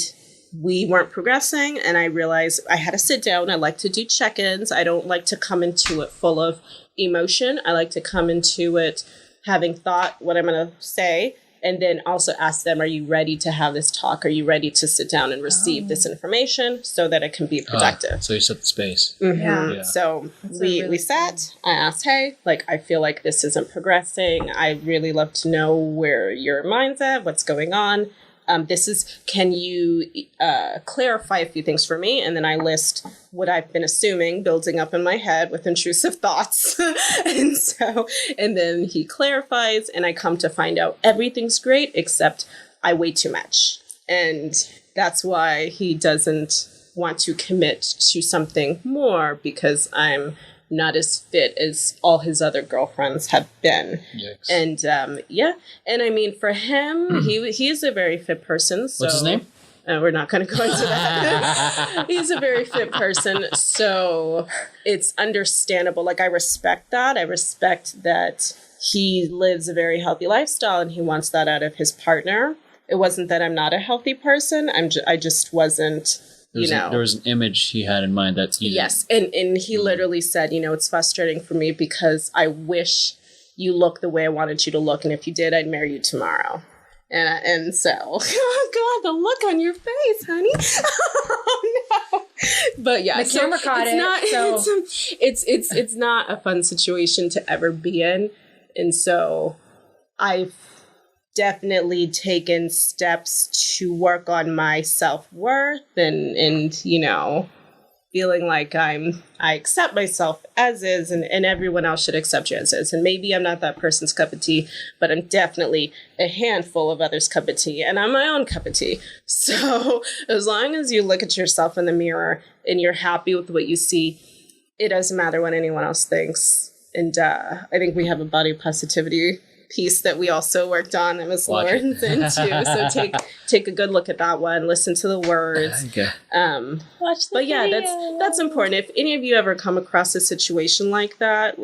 we weren't progressing, and I realized I had to sit down. I like to do check-ins. I don't like to come into it full of emotion. I like to come into it having thought what I'm going to say, and then also ask them, are you ready to have this talk? Are you ready to sit down and receive this information so that it can be productive? So you set the space. Mm-hmm. Yeah. So we sat, I asked, hey, I feel like this isn't progressing. I really love to know where your mind's at, what's going on. Can you clarify a few things for me? And then I list what I've been assuming, building up in my head with intrusive thoughts. and then he clarifies, and I come to find out everything's great, except I weigh too much. And that's why he doesn't want to commit to something more, because I'm not as fit as all his other girlfriends have been. Yikes. And and I mean, for him, he is a very fit person. So, what's his name? We're not going to go into that. He's a very fit person, so it's understandable. I respect that. I respect that he lives a very healthy lifestyle, and he wants that out of his partner. It wasn't that I'm not a healthy person. I just wasn't. There was an image he had in mind that you Yes, and he literally said, it's frustrating for me because I wish you looked the way I wanted you to look, and if you did, I'd marry you tomorrow. And so, oh God, the look on your face, honey. Oh no! But yeah, the camera caught it. It's not a fun situation to ever be in, and so I've definitely taken steps to work on my self-worth and feeling like I accept myself as is, and everyone else should accept you as is. And maybe I'm not that person's cup of tea, but I'm definitely a handful of others' cup of tea, and I'm my own cup of tea. So as long as you look at yourself in the mirror and you're happy with what you see, it doesn't matter what anyone else thinks. And I think we have a body positivity piece that we also worked on that Ms. Lauren's into. So take a good look at that one. Listen to the words. Okay. Watch the but yeah, video. that's important. If any of you ever come across a situation like that,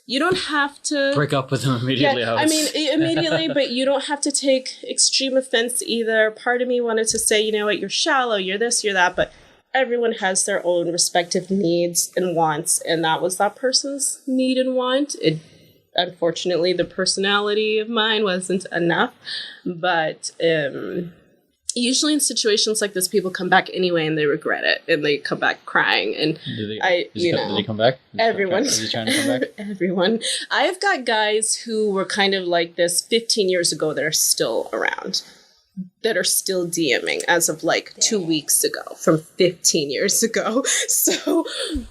you don't have to break up with him immediately. Yeah, I mean, immediately, but you don't have to take extreme offense either. Part of me wanted to say, you're shallow, you're this, you're that, but everyone has their own respective needs and wants, and that was that person's need and want. Unfortunately, the personality of mine wasn't enough, but usually in situations like this, people come back anyway, and they regret it, and they come back crying. And did he come back? Everyone. Is he trying to come back? Everyone. I've got guys who were kind of like this 15 years ago that are still around, that are still DMing as of 2 weeks ago, from 15 years ago. So,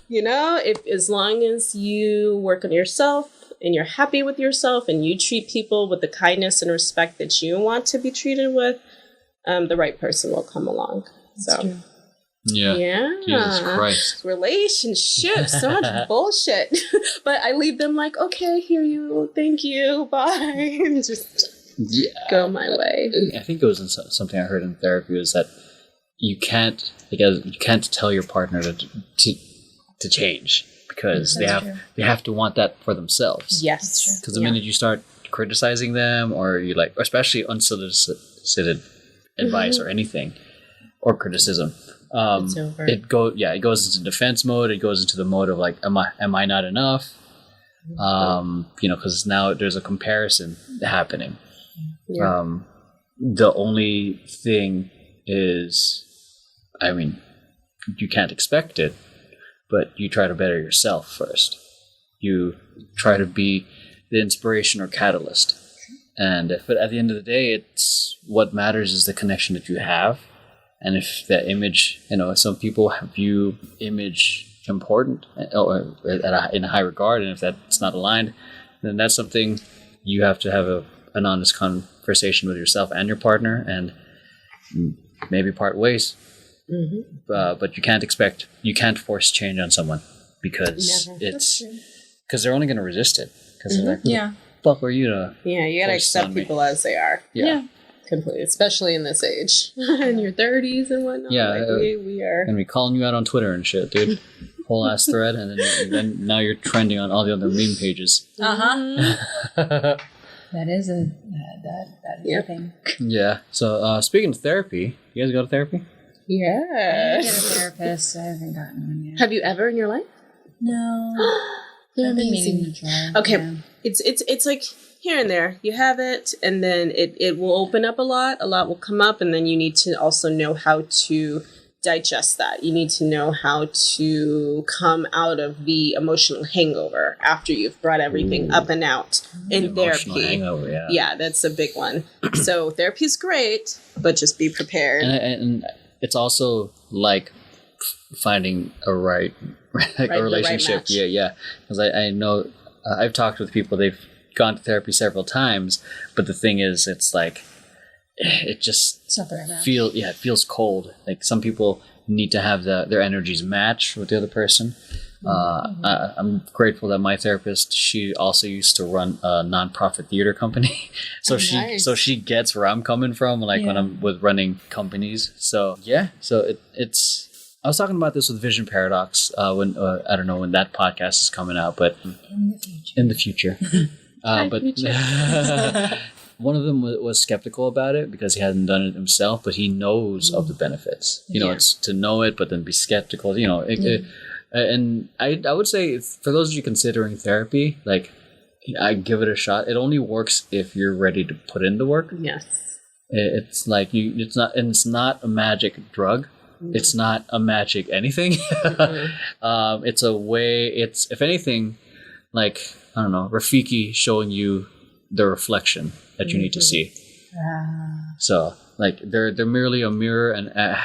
if as long as you work on yourself, and you're happy with yourself, and you treat people with the kindness and respect that you want to be treated with, the right person will come along. That's true. Yeah. Jesus Christ. Relationships, so much bullshit. But I leave them okay, hear you, thank you, bye. And just go my way. I think it was in something I heard in therapy, was that you can't tell your partner to change. Because they have to want that for themselves. Yes. Because the minute you start criticizing them, or you especially unsolicited advice or anything, or criticism, it goes into defense mode. It goes into the mode of am I not enough? Because now there's a comparison happening. Yeah. The only thing is, you can't expect it. But you try to better yourself first. You try to be the inspiration or catalyst. But at the end of the day, it's what matters is the connection that you have. And if that image, some people view image important or in a high regard, and if that's not aligned, then that's something you have to have an honest conversation with yourself and your partner, and maybe part ways. Mm-hmm. But you can't force change on someone because they're only going to resist it because they're like, "Yeah, fuck, are you to?" Yeah, you got to accept people as they are. Yeah. Completely, especially in this age, in your 30s and whatnot. Yeah, we are gonna be calling you out on Twitter and shit, dude. Whole ass thread, and then now you're trending on all the other meme pages. That is a thing. Yeah. So speaking of therapy, you guys go to therapy? Yeah. I need to get a therapist. I haven't gotten one yet. Have you ever in your life? No. They're I've been amazing. meaning to try. Okay, Yeah. It's like here and there. You have it, and then it will open up a lot. A lot will come up, and then you need to also know how to digest that. You need to know how to come out of the emotional hangover after you've brought everything up and out in therapy. Hangover, yeah, that's a big one. So therapy's great, but just be prepared. And it's also like finding a relationship. Yeah. Because I know I've talked with people, they've gone to therapy several times, but the thing is, it's like it just feels cold. Like some people need to have their energies match with the other person. I'm grateful that my therapist, she also used to run a nonprofit theater company, so she gets where I'm coming from, like when I'm with running companies. So it's. I was talking about this with Vision Paradox when I don't know when that podcast is coming out, but in the future. But one of them was skeptical about it because he hadn't done it himself, but he knows of the benefits. It's to know it, but then be skeptical. And I would say for those of you considering therapy, like I give it a shot. It only works if you're ready to put in the work. Yes, it's like it's not a magic drug. It's not a magic anything. It's a way. It's if anything, like I don't know, Rafiki showing you the reflection that you need to see. So like they're merely a mirror and they're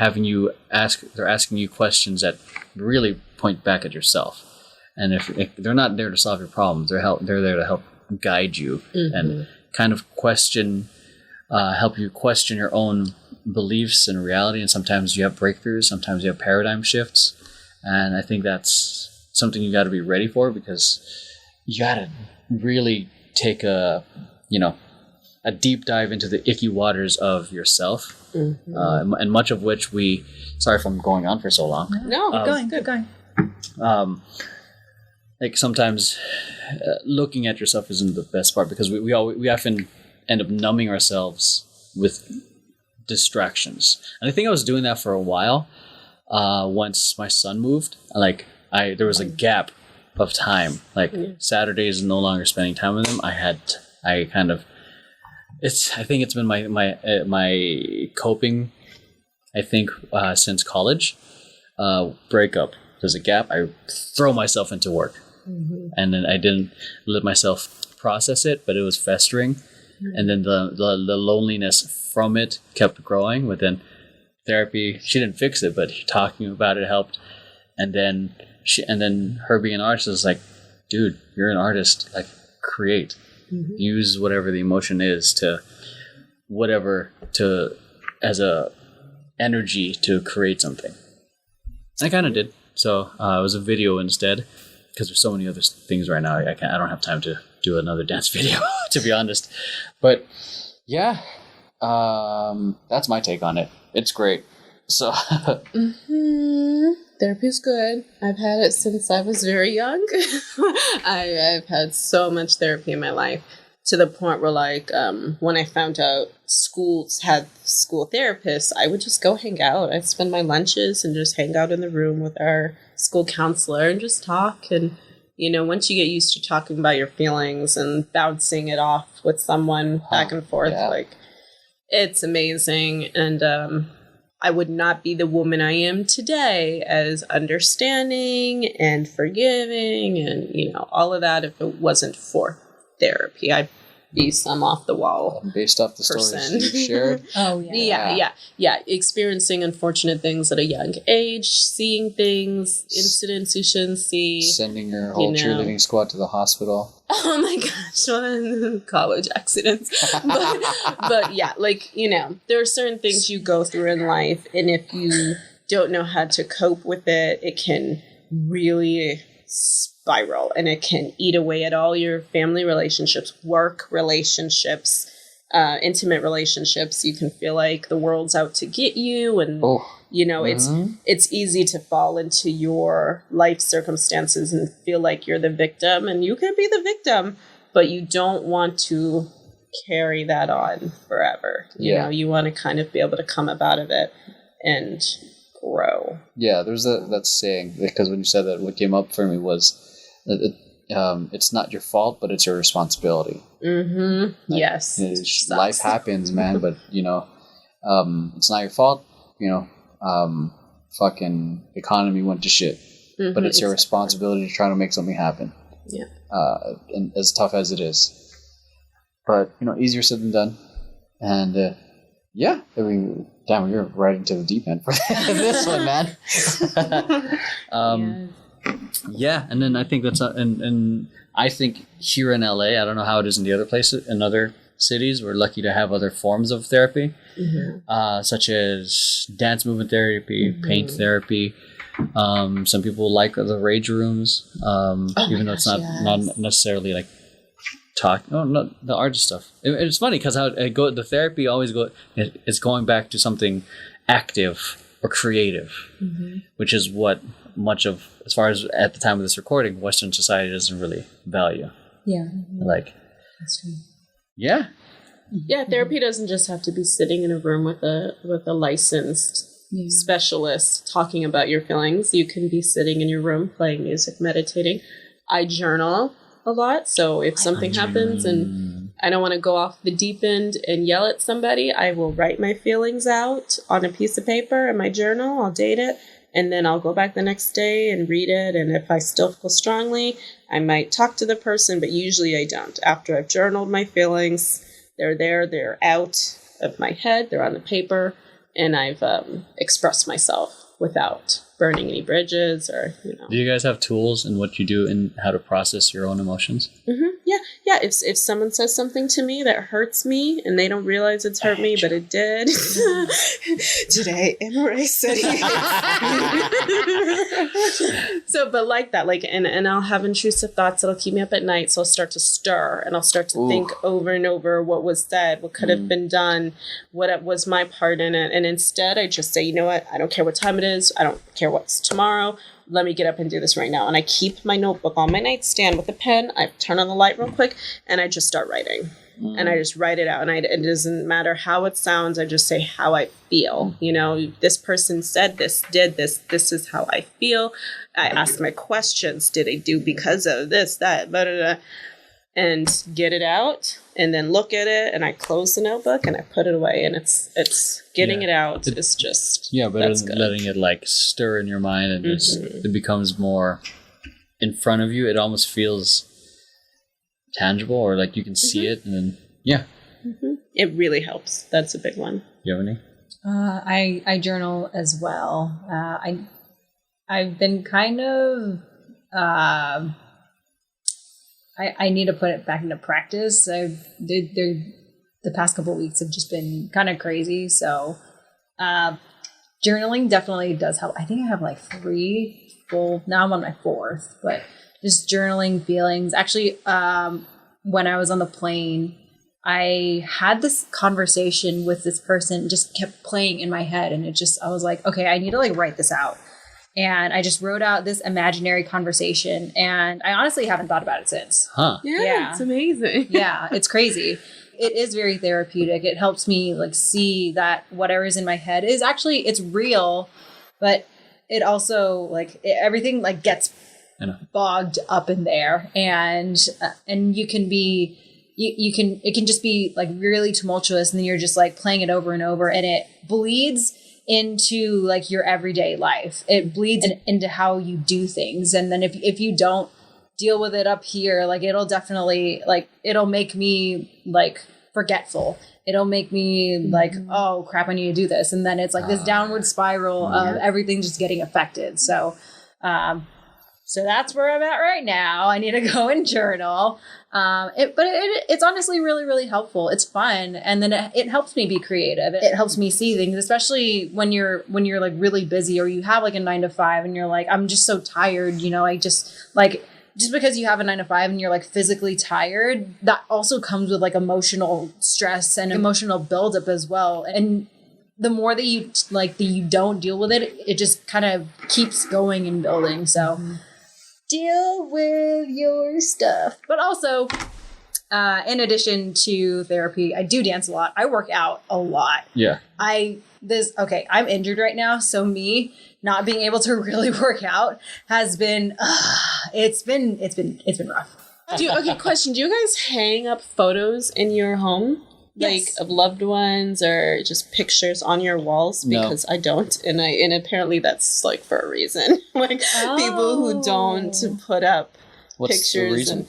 asking you questions that really point back at yourself. And if they're not there to solve your problems, they're there to help guide you and kind of help you question your own beliefs and reality. And sometimes you have breakthroughs, sometimes you have paradigm shifts. And I think that's something you got to be ready for, because you got to really take a deep dive into the icky waters of yourself, and much of which sorry if I'm going on for so long. No, keep going. Like sometimes looking at yourself isn't the best part, because we often end up numbing ourselves with distractions. And I think I was doing that for a while. Once my son moved, there was a gap of time. Like Saturdays, no longer spending time with him. I think it's been my coping. I think since college, breakup. There's a gap. I throw myself into work, and then I didn't let myself process it, but it was festering, and then the loneliness from it kept growing. But then therapy, she didn't fix it, but talking about it helped. And then her being an artist is like, dude, you're an artist. Like, create. Use whatever the emotion is as a energy to create something. I kind of did. So it was a video instead, because there's so many other things right now. I don't have time to do another dance video, to be honest. But yeah, that's my take on it. It's great. So Therapy's good. I've had it since I was very young. I've had so much therapy in my life, to the point where when I found out schools had school therapists, I would just go hang out. I'd spend my lunches and just hang out in the room with our school counselor and just talk. And, once you get used to talking about your feelings and bouncing it off with someone back and forth, it's amazing. And I would not be the woman I am today, as understanding and forgiving and, all of that, if it wasn't for therapy. I be some off the wall. Based off the person. stories you shared. Oh, Yeah. Experiencing unfortunate things at a young age, seeing things, incidents you shouldn't see. Sending your whole cheerleading squad to the hospital. Oh my gosh, college accidents. But yeah, like, you know, there are certain things you go through in life, and if you don't know how to cope with it, it can really spiral, and it can eat away at all your family relationships, work relationships, intimate relationships. You can feel like the world's out to get you, and you know, it's easy to fall into your life circumstances and feel like you're the victim, and you can be the victim, but you don't want to carry that on forever. You know, you want to kind of be able to come up out of it and grow. Yeah, there's that saying, because when you said that, what came up for me was it's not your fault, but it's your responsibility. Like, yes. Life happens, man, but, you know, it's not your fault. You know, fucking economy went to shit. But it's your responsibility to try to make something happen. Yeah. And as tough as it is. But, you know, easier said than done. And, yeah, I mean, damn, you're right into the deep end for this one, man. Yeah, and then I think that's and I think here in LA, I don't know how it is in the other places, in other cities, we're lucky to have other forms of therapy, such as dance movement therapy, paint therapy. Some people like the rage rooms, even though it's not necessarily like talk. No, not the art stuff. It's funny because how the therapy always it's going back to something active or creative, which is what much of, as far as at the time of this recording, Western society doesn't really value. Yeah. Like, That's true. Yeah. Yeah, therapy doesn't just have to be sitting in a room with a licensed specialist talking about your feelings. You can be sitting in your room playing music, meditating. I journal a lot, so if something happens and I don't want to go off the deep end and yell at somebody, I will write my feelings out on a piece of paper in my journal. I'll date it, and then I'll go back the next day and read it, and if I still feel strongly, I might talk to the person, but usually I don't. After I've journaled my feelings, they're there, they're out of my head, they're on the paper, and I've expressed myself without burning any bridges or, you know. Do you guys have tools in what you do and how to process your own emotions? Yeah. If someone says something to me that hurts me and they don't realize it's hurt me, but it did. Today, Emeroy said So, but like that, like, and I'll have intrusive thoughts that'll keep me up at night. So I'll start to stir and I'll start to think over and over what was said, what could have been done, what was my part in it. And instead I just say, you know what? I don't care what time it is. I don't care what's tomorrow. Let me get up and do this right now. And I keep my notebook on my nightstand with a pen. I turn on the light real quick and I just start writing. And I just write it out. And it doesn't matter how it sounds. I just say how I feel. You know, this person said this, did this. This is how I feel. I ask my questions. Did they do because of this, that, blah, blah, blah, and get it out and then look at it. And I close the notebook and I put it away. And it's getting it out. It's just, better than letting it like stir in your mind and just, it becomes more in front of you. It almost feels tangible, or like you can see it, and then it really helps. That's a big one. Do you have any? I journal as well. I've been kind of I need to put it back into practice. The past couple of weeks have just been kind of crazy, so journaling definitely does help. I think I have like 3 full. Now I'm on my 4th, but just journaling feelings. Actually, when I was on the plane, I had this conversation with this person, just kept playing in my head. And I was like, okay, I need to like write this out. And I just wrote out this imaginary conversation. And I honestly haven't thought about it since. Yeah, it's amazing. Yeah, it's crazy. It is very therapeutic. It helps me like see that whatever's in my head is actually, it's real, but it also like everything like gets bogged up in there, and you can be it can just be like really tumultuous, and then you're just like playing it over and over, and it bleeds into like your everyday life. It bleeds into how you do things, and then if you don't deal with it up here, like it'll definitely like it'll make me like forgetful. It'll make me like, oh crap, I need to do this. And then it's like this downward spiral of everything just getting affected. So, so that's where I'm at right now. I need to go and journal. It's honestly really, really helpful. It's fun. And then it helps me be creative. It helps me see things, especially when you're like really busy or you have like a 9 to 5 and you're like, I'm just so tired. You know, I just like, just because you have a 9 to 5 and you're like physically tired, that also comes with like emotional stress and emotional buildup as well. And the more that you don't deal with it, it just kind of keeps going and building. So deal with your stuff. But also, in addition to therapy, I do dance a lot. I work out a lot. Yeah. I'm injured right now. So me not being able to really work out has been, it's been rough. Question. Do you guys hang up photos in your home? Yes. Like of loved ones or just pictures on your walls? Because I don't. And apparently that's like for a reason. Like people who don't put up What's pictures. The reason?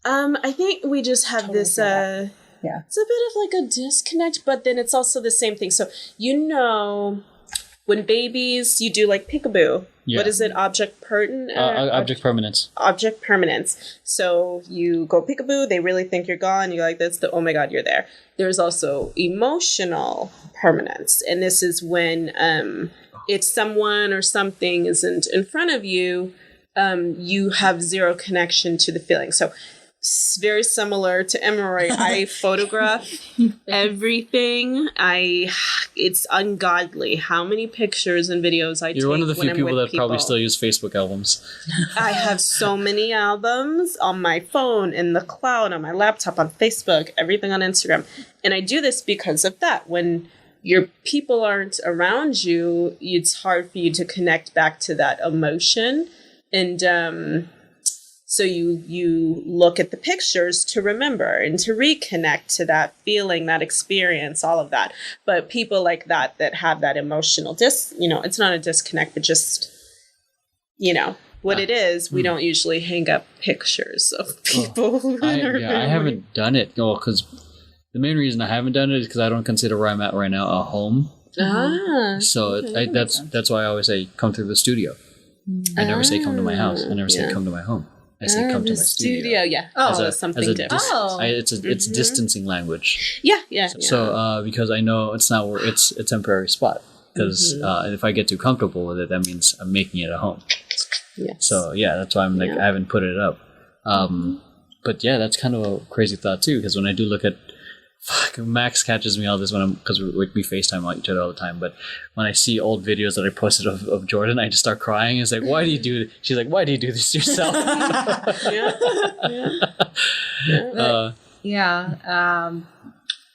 I think we just have this, it's a bit of like a disconnect, but then it's also the same thing. So, when babies, you do like peekaboo. Yeah. What is it? Object permanence. Object permanence. So you go peekaboo, they really think you're gone. You're like, oh my God, you're there. There's also emotional permanence. And this is when it's someone or something isn't in front of you, you have zero connection to the feeling. So it's very similar to Emeroy. I photograph everything. It's ungodly how many pictures and videos I take. You're one of the few people that people. probably still use Facebook albums. I have so many albums on my phone, in the cloud, on my laptop, on Facebook, everything on Instagram. And I do this because of that. When your people aren't around you, it's hard for you to connect back to that emotion. And so you look at the pictures to remember and to reconnect to that feeling, that experience, all of that. But people like that have that emotional it's not a disconnect, but just, what it is, we don't usually hang up pictures of people. I haven't done it. No, because the main reason I haven't done it is because I don't consider where I'm at right now a home. So that's why I always say come through the studio. I never say come to my house. I never say come to my home. I say come to my studio. Yeah. Something different. It's distancing language. Yeah. So because I know it's not where it's a temporary spot. Because if I get too comfortable with it, that means I'm making it a home. Yes. So that's why I'm like I haven't put it up. But that's kind of a crazy thought too. Because when I do look at Max catches me all this because we FaceTime each other all the time. But when I see old videos that I posted of Jordan, I just start crying. It's like, why do you do this? She's like, why do you do this to yourself?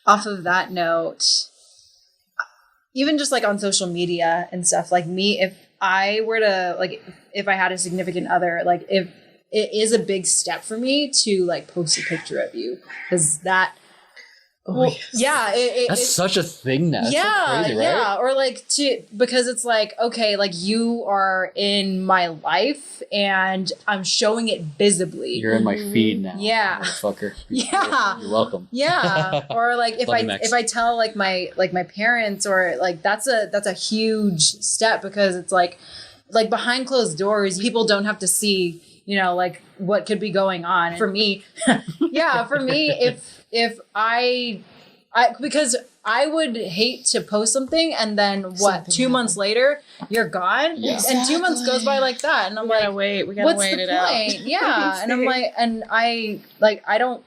Off of that note, even just like on social media and stuff, like me, if I were to if I had a significant other, like if it is a big step for me to like post a picture of you, because that. That's such a thing now. That's so crazy, right? Or because it's like, okay, like you are in my life and I'm showing it visibly. You're in my feed now. Yeah. Motherfucker. Yeah. You're welcome. Yeah. Or like if I tell like my parents, or like that's a huge step, because it's like behind closed doors, people don't have to see, like what could be going on. For me, if I because I would hate to post something and then 2 months later you're gone, and 2 months goes by like that, and I'm like, we gotta wait it out. Yeah, and I'm like, and I don't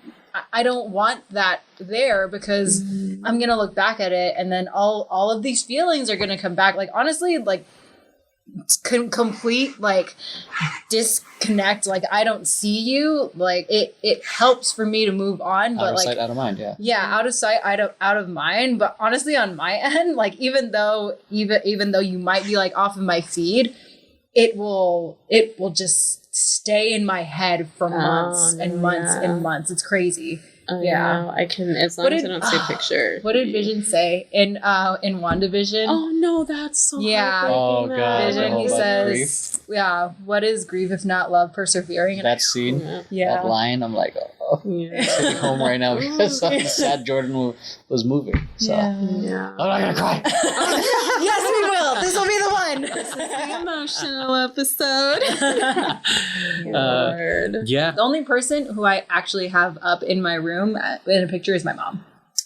want that there, because I'm gonna look back at it and then all of these feelings are gonna come back. Like honestly, like complete like disconnect, like I don't see you, like it helps for me to move on, but out of sight, out of mind. Out of sight, out of mind. But honestly, on my end, like even though you might be like off of my feed, it will just stay in my head for months and months and months. It's crazy. Yeah. I can, as long as I don't see a picture. What did Vision say in WandaVision? Oh no, that's so Yeah. Oh, heartbreaking, God. man. Vision, he about says, yeah, what is grief if not love persevering? And That scene, that line, I'm like, oh, Yeah. sitting home right now because I'm sad Jordan was moving. So Yeah. I'm not gonna cry. Yes, we will. This will be the one. The emotional episode. Lord. Yeah. The only person who I actually have up in my room in a picture is my mom.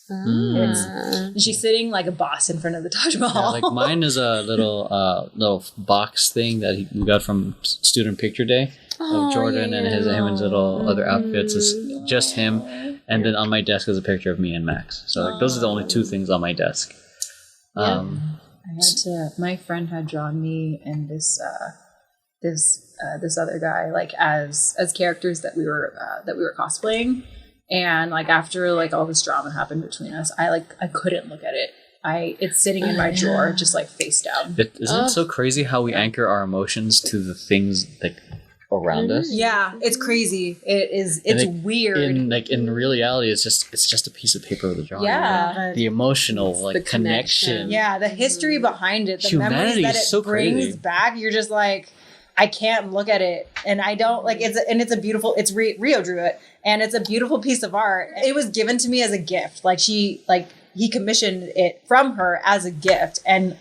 And she's sitting like a boss in front of the Taj Mahal. Yeah, like mine is a little box thing that we got from Student Picture Day of Jordan and him and his little other outfits. It's just him, and then on my desk is a picture of me and Max. So like those are the only two things on my desk. My friend had drawn me and this other guy like as characters that we were cosplaying. And like after like all this drama happened between us, I couldn't look at it. It's sitting in my drawer, just like face down. Isn't it so crazy how we anchor our emotions to the things like around us? Yeah, it's crazy. It is. It's weird. In reality, it's just a piece of paper with a drawing. Yeah. The emotional the connection. Yeah, the history behind it, the Humanity memories that is it so brings crazy. back. You're just like, I can't look at it, and I don't like it's a beautiful. It's Rio drew it, and it's a beautiful piece of art. It was given to me as a gift. He commissioned it from her as a gift, and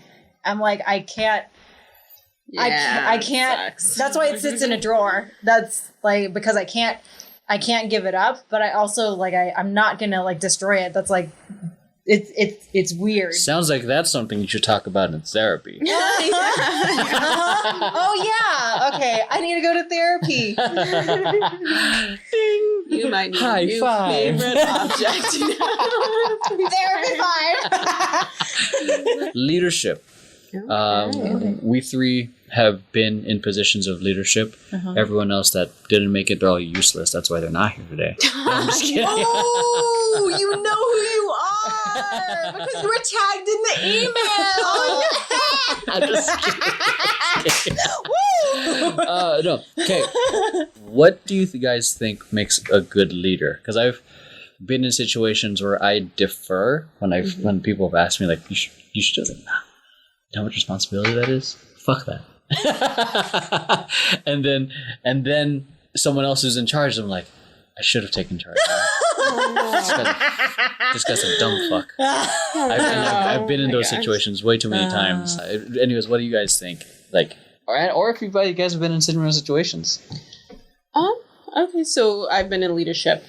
I'm like, I can't. I can't. Sucks. That's why it sits in a drawer. That's like because I can't give it up. But I also like I'm not gonna like destroy it. That's like it's weird. Sounds like that's something you should talk about in therapy. Oh yeah. Okay. I need to go to therapy. You might need High a new five. favorite object. Therapy 5. Leadership. We three have been in positions of leadership. Everyone else that didn't make it, they're all useless. That's why they're not here today. No, I'm just kidding. Oh, you know who you are because you were tagged in the email. I'm just kidding. No. Okay. What do you guys think makes a good leader? Because I've been in situations where I defer when people have asked me like, you should do it. Nah. You know how much responsibility that is? Fuck that. and then someone else who's in charge, I'm like, I should have taken charge. This guy's a dumb fuck. I've been in those situations way too many times. Anyways, what do you guys think? Like, or if you guys have been in similar situations. Okay, so I've been in leadership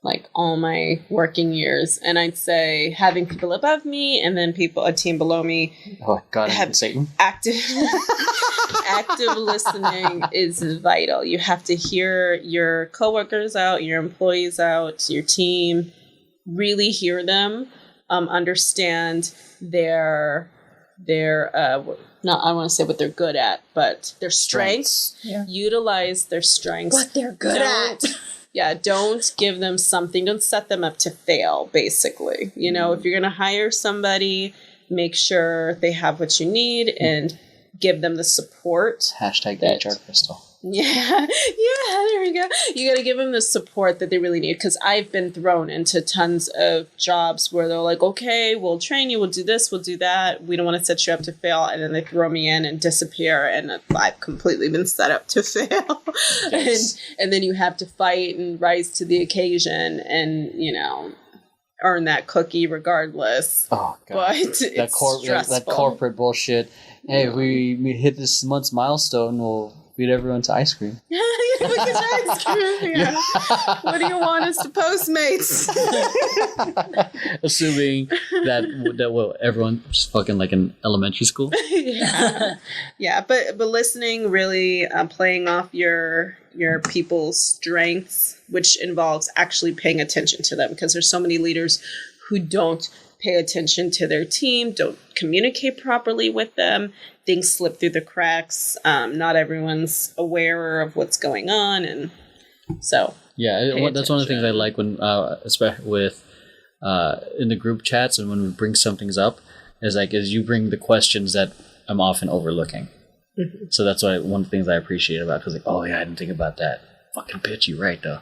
like all my working years, and I'd say having people above me and then a team below me. Oh God, Satan. Active listening is vital. You have to hear your coworkers out, your employees out, your team. Really hear them, understand their not I want to say what they're good at, but their strengths. Yeah. Utilize their strengths. What they're good at. Yeah, don't give them something. Don't set them up to fail, basically. You know, if you're going to hire somebody, make sure they have what you need and give them the support. Hashtag HR Krystle. Yeah, there we go. You got to give them the support that they really need, because I've been thrown into tons of jobs where they're like, okay, we'll train you, we'll do this, we'll do that. We don't want to set you up to fail. And then they throw me in and disappear, and I've completely been set up to fail. Yes. and then you have to fight and rise to the occasion and, you know, earn that cookie regardless. Oh God, But it's stressful. that corporate bullshit. Hey, if we hit this month's milestone, we'll feed everyone to ice cream. Look at your ice cream. Yeah. What do you want us to Postmates? Assuming that everyone just fucking like in elementary school. Yeah, but listening, really playing off your people's strengths, which involves actually paying attention to them, because there's so many leaders who don't pay attention to their team, don't communicate properly with them. Things slip through the cracks. Not everyone's aware of what's going on, and so that's one of the things I like when, especially with in the group chats and when we bring some things up, is you bring the questions that I'm often overlooking. Mm-hmm. So that's one of the things I appreciate about it, because like, oh yeah, I didn't think about that. Fucking bitch, you right though.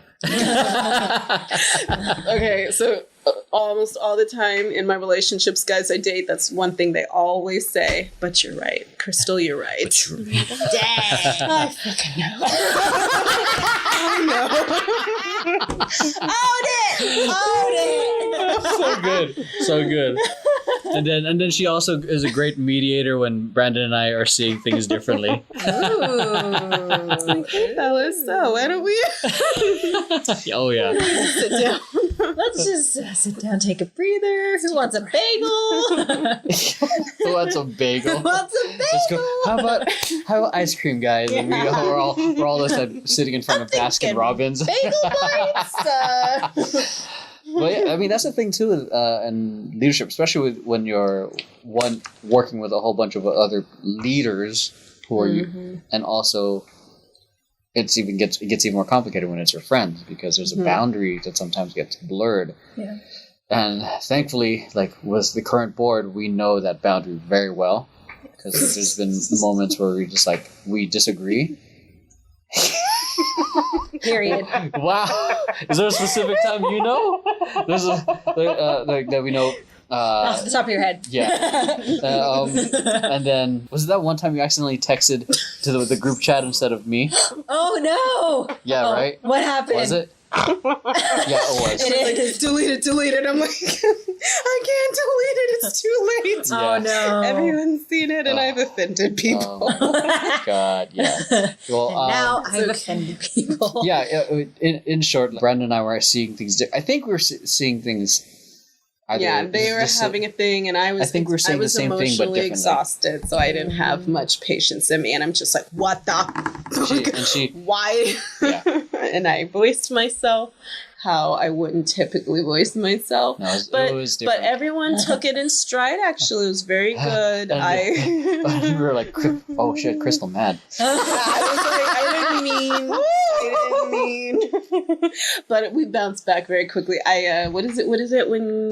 Okay, so almost all the time in my relationships, guys I date, that's one thing they always say. But you're right, Krystle. You're right. Dang. I fucking know. Own it. So good. So good. And then she also is a great mediator when Brandon and I are seeing things differently. Okay, fellas, so why don't we Oh yeah. sit down? Let's just sit down, take a breather. Who wants a bagel? Who wants a bagel? Who wants a Let's bagel? go. How about ice cream, guys? And we're all sitting in front of Baskin Robbins. Bagel bites. Well, yeah, I mean that's the thing too, in leadership, especially when you're working with a whole bunch of other leaders who are you, and also it gets even more complicated when it's your friends because there's a boundary that sometimes gets blurred. Yeah. And thankfully, like with the current board, we know that boundary very well because there's been moments where we disagree. Period. Wow. Is there a specific time you know? There's that we know. Off the top of your head. Yeah. And then was it that one time you accidentally texted to the group chat instead of me? Oh no. Yeah, right? What happened? Was it? Yeah, it was. It is. Delete it. I'm like, I can't delete it. It's too late. Yeah. Oh no. Everyone's seen it, and I've offended people. Oh, God, yeah. Well, And now I've offended people. yeah. In short, Brandon and I were seeing things. I think we were seeing things. Yeah, they were having a thing, and I think we're saying the same thing, but emotionally differently. exhausted, so I didn't have much patience in me, and I'm just like, what the? Why? Yeah. And I voiced myself how I wouldn't typically voice myself. No, it was different. But everyone took it in stride, actually. It was very good. We were like, oh shit, Krystle mad. I didn't mean. But we bounced back very quickly. What is it when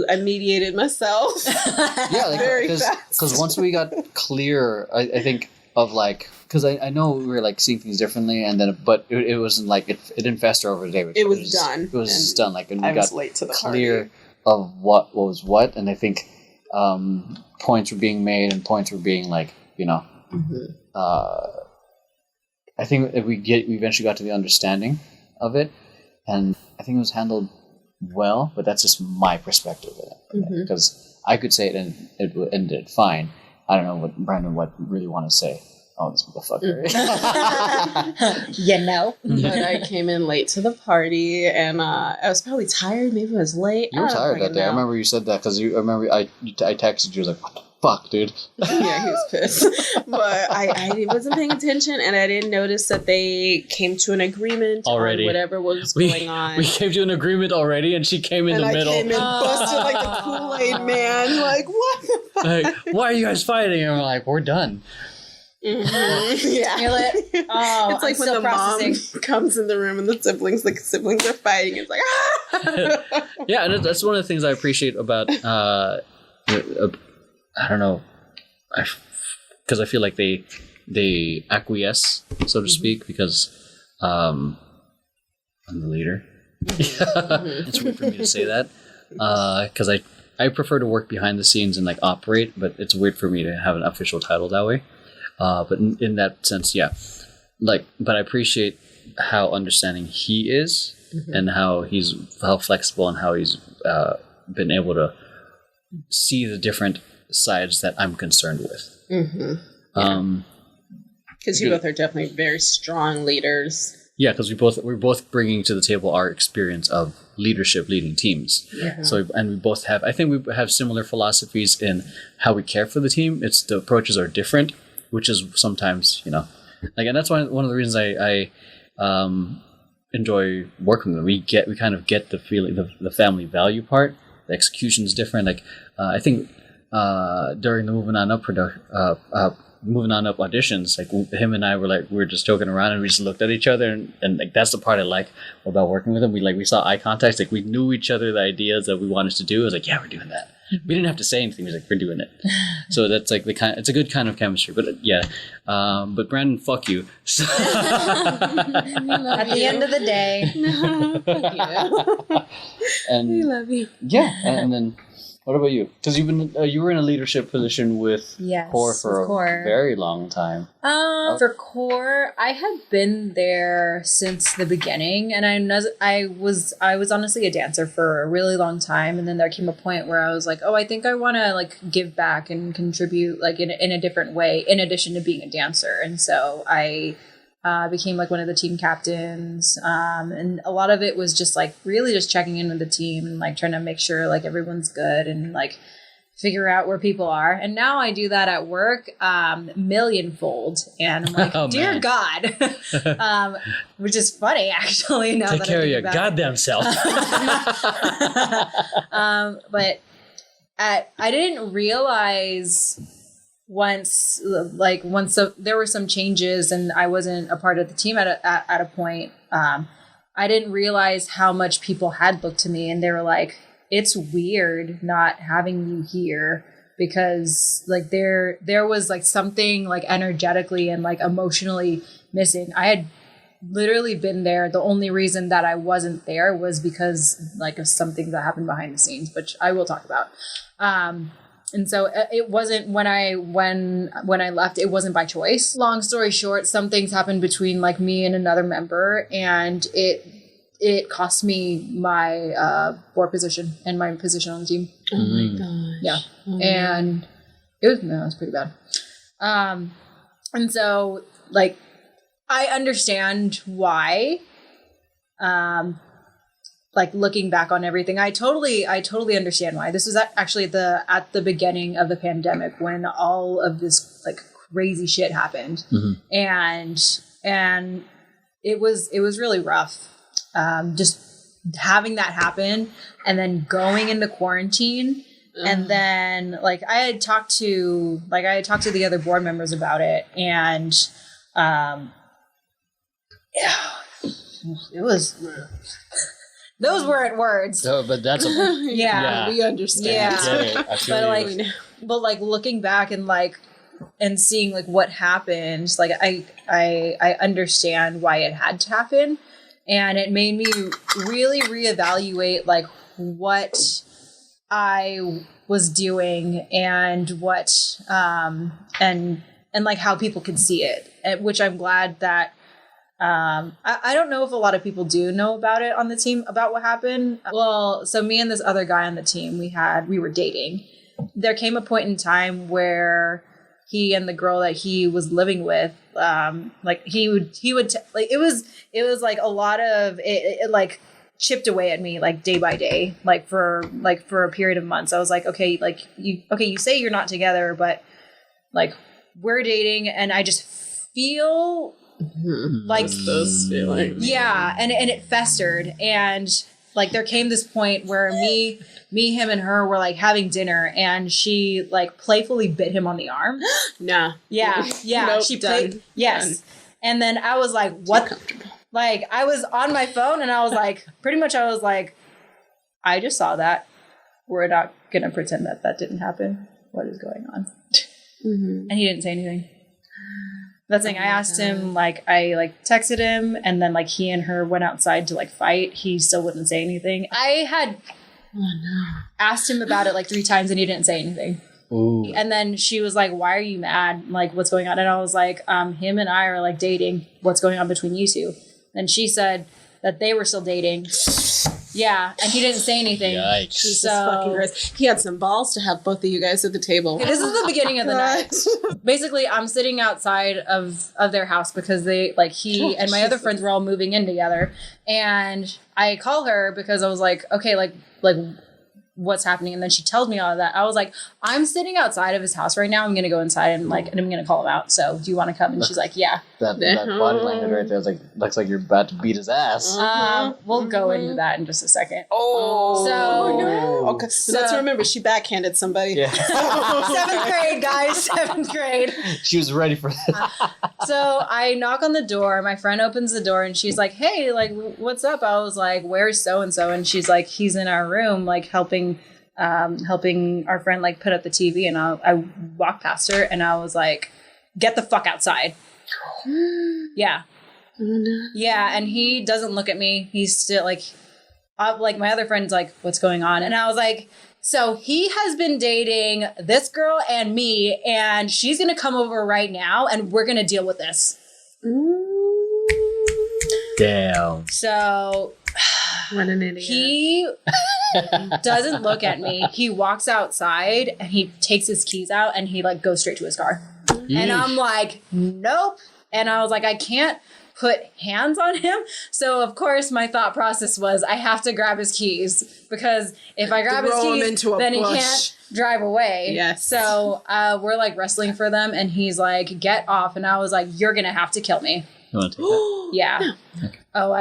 I mediated myself? Yeah, like, very fast. Because once we got clear, I think of like, because I know we were like seeing things differently, and then but it wasn't like it didn't fester over the day. It was done. It was just done. Like, and we I was got late to the clear party. of what was what, and I think points were being made and points were being like, I think we eventually got to the understanding of it, and I think it was handled well. But that's just my perspective of it, because I could say it and it ended fine. I don't know what Brandon really want to say. Oh, this motherfucker. But I came in late to the party, and I was probably tired. Maybe I was late. You were tired that day. I remember you said that because I remember I texted you. I was like, what the fuck, dude? Yeah, he was pissed. But I wasn't paying attention, and I didn't notice that they came to an agreement already. On whatever was going on. We came to an agreement already, and she came in the middle. I came in busted like the Kool-Aid man. Like, what the fuck? Like, why are you guys fighting? And we're like, we're done. Mm-hmm. Yeah. You're like, oh, it's like I'm when still the processing. mom comes in the room and the siblings are fighting. It's like, ah! Yeah, and that's one of the things I appreciate about, I don't know, because I feel like they acquiesce, so to speak, because I'm the leader. It's weird for me to say that, because I prefer to work behind the scenes and like operate, but it's weird for me to have an official title that way. But in that sense, yeah. But I appreciate how understanding he is, and how flexible and how he's been able to see the different sides that I'm concerned with. Because you both are definitely very strong leaders. Yeah, because we're both bringing to the table our experience of leadership, leading teams. Yeah. So, and we both have, I think we have similar philosophies in how we care for the team. It's the approaches are different, which is sometimes, and that's one of the reasons I enjoy working with them. We kind of get the feeling, the family value part. The execution is different. Like, I think during the Moving On Up auditions, like him and I we were just joking around and we just looked at each other and like that's the part I like about working with him. We saw eye contact, like we knew each other, the ideas that we wanted to do. I was like, yeah, we're doing that. We didn't have to say anything. He was like, we're doing it. So that's like it's a good kind of chemistry. But yeah, but Brandon, fuck you. So At the end of the day. Fuck you. and We love you. yeah, and then what about you? Because you were in a leadership position with Core for a very long time. For Core, I had been there since the beginning, and I was honestly a dancer for a really long time, and then there came a point where I was like, oh, I think I want to like give back and contribute like in a different way, in addition to being a dancer, and so I became like one of the team captains, and a lot of it was just like really just checking in with the team and like trying to make sure like everyone's good and like figure out where people are. And now I do that at work millionfold, and I'm like, dear God, which is funny actually. Now take that care of I your think goddamn self. but I didn't realize once there were some changes and I wasn't a part of the team at a point, I didn't realize how much people had looked to me and they were like, it's weird not having you here, because like there was like something like energetically and like emotionally missing. I had literally been there. The only reason that I wasn't there was because like of something that happened behind the scenes, which I will talk about. And so it wasn't when I left, it wasn't by choice. Long story short, some things happened between like me and another member, and it cost me my board position and my position on the team. Oh my gosh. Yeah. Oh, and it was pretty bad. And so like I understand why. Like looking back on everything, I totally understand why. This was actually at the beginning of the pandemic when all of this like crazy shit happened, and it was really rough. Just having that happen and then going into quarantine, and then like I had talked to the other board members about it, and it was. Those weren't words. No, but that's yeah, we understand. Yeah, I feel but like looking back and like and seeing like what happened, like I understand why it had to happen, and it made me really reevaluate like what I was doing and what and like how people could see it, which I'm glad that. I don't know if a lot of people do know about it on the team, about what happened. Well, so me and this other guy on the team, we were dating. There came a point in time where he and the girl that he was living with, like he would like it was like a lot of it like chipped away at me like day by day, like for a period of months. I was like, okay, like you say you're not together, but like we're dating, and I just feel like those feelings. Yeah, and it festered, and like there came this point where me, him, and her were like having dinner, and she like playfully bit him on the arm. Nah. Yeah. Nope, she done. played. Yes. Done. And then I was like, what? Like I was on my phone, and I was like, I just saw that. We're not gonna pretend that didn't happen. What is going on? And he didn't say anything. That's the thing. I asked him, like, I like texted him, and then like he and her went outside to like fight. He still wouldn't say anything. I had asked him about it like 3 times, and he didn't say anything. Ooh. And then she was like, "Why are you mad? Like, what's going on?" And I was like, "Him and I are like dating. What's going on between you two?" And she said that they were still dating. Yeah, and he didn't say anything. Yikes. Jesus fucking Christ. He had some balls to have both of you guys at the table. This is the beginning of the night. Basically, I'm sitting outside of their house because they, like, he and my other friends were all moving in together. And I call her because I was like, okay, like what's happening? And then she tells me all of that. I was like, I'm sitting outside of his house right now. I'm going to go inside and I'm going to call him out. So do you want to come? And she's like, yeah. That body language right there is like, looks like you're about to beat his ass. We'll go into that in just a second. Oh, so no. Okay. So let's remember, she backhanded somebody. Yeah. 7th grade, guys. 7th grade. She was ready for that. So I knock on the door. My friend opens the door and she's like, hey, like, what's up? I was like, where's so-and-so? And she's like, he's in our room, like helping helping our friend like put up the TV, and I walked past her and I was like, "Get the fuck outside!" Yeah, yeah, and he doesn't look at me. He's still like my other friend's like, "What's going on?" And I was like, "So he has been dating this girl and me, and she's gonna come over right now, and we're gonna deal with this." Damn. So what an idiot. he doesn't look at me. He walks outside and he takes his keys out and he like goes straight to his car. And I'm like, nope. And I was like, I can't put hands on him. So of course my thought process was I have to grab his keys, because if I grab his keys, then he can't drive away. Yes. So we're like wrestling for them, and he's like, get off. And I was like, you're gonna have to kill me. You want to take that? Yeah. Okay. Oh,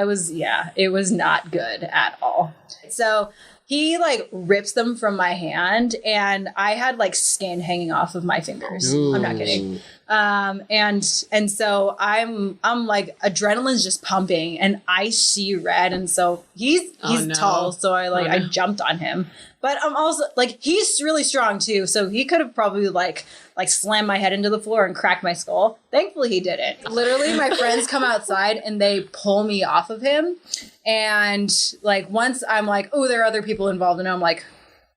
it was not good at all. So he like rips them from my hand, and I had like skin hanging off of my fingers. Ooh. I'm not kidding. And so I'm like, adrenaline's just pumping and I see red. And so he's tall. So I jumped on him, but I'm also like, he's really strong too. So he could have probably like slammed my head into the floor and cracked my skull. Thankfully he didn't. Literally my friends come outside and they pull me off of him. And like, once I'm like, oh, there are other people involved. And I'm like,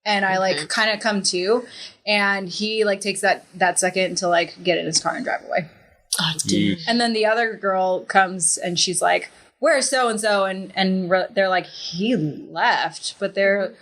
and I like kind of come to, and he like takes that second to like get in his car and drive away. Oh, dude. And then the other girl comes and she's like, where's so-and-so? And they're like, he left, but But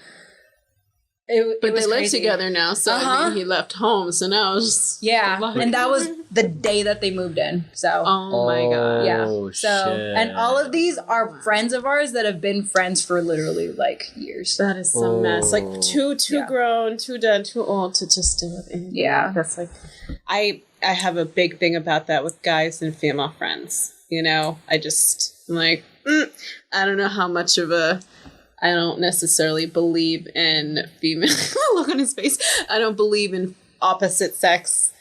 it was they live crazy. together now, so I mean, he left home, so now it's just and that was the day that they moved in. So oh my god, yeah. Oh, So shit. and all of these are friends of ours that have been friends for literally like years. that is some mess. Like too Yeah. grown, too done, too old to just deal with anything. Yeah. That's like I have a big thing about that with guys and female friends. You know, I'm like I don't know how much of a. I don't necessarily believe in female. Look on his face. I don't believe in opposite sex,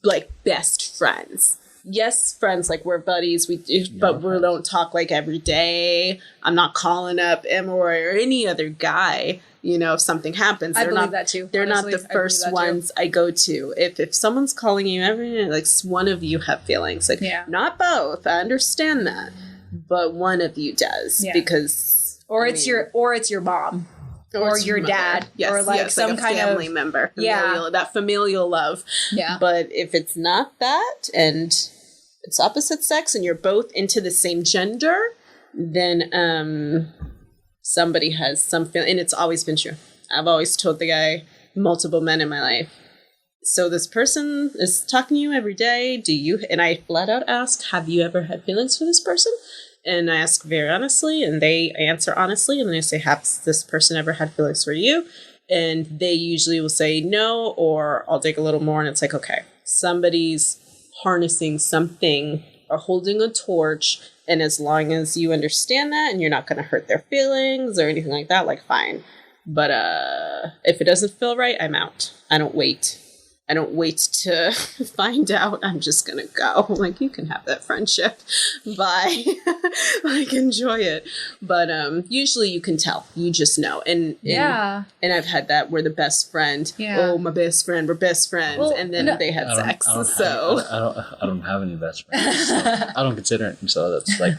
like best friends. Yes, friends, like we're buddies. We do, but we don't talk like every day. I'm not calling up Emeroy or any other guy. You know, if something happens, I believe that too. They're Honestly, not the first ones I go to. If someone's calling you every day, like one of you have feelings. Like not both. I understand that, but one of you does because. Or it's your mom, or your dad, or like some kind of family member. That familial love. Yeah. But if it's not that, and it's opposite sex, and you're both into the same gender, then somebody has some feeling, and it's always been true. I've always told the guy, multiple men in my life. So this person is talking to you every day. Do you? And I flat out asked, have you ever had feelings for this person? And I ask very honestly, and they answer honestly. And then I say, has this person ever had feelings for you? And they usually will say no, or I'll dig a little more. And it's like, okay, somebody's harnessing something or holding a torch. And as long as you understand that and you're not going to hurt their feelings or anything like that, like fine. But if it doesn't feel right, I'm out. I don't wait to find out. I'm just gonna go. Like, you can have that friendship. Bye. Like, enjoy it. But usually you can tell. You just know. And I've had that where the best friend, oh, my best friend, we're best friends. Well, and then they had sex. I don't have any best friends. So I don't consider it. So that's like,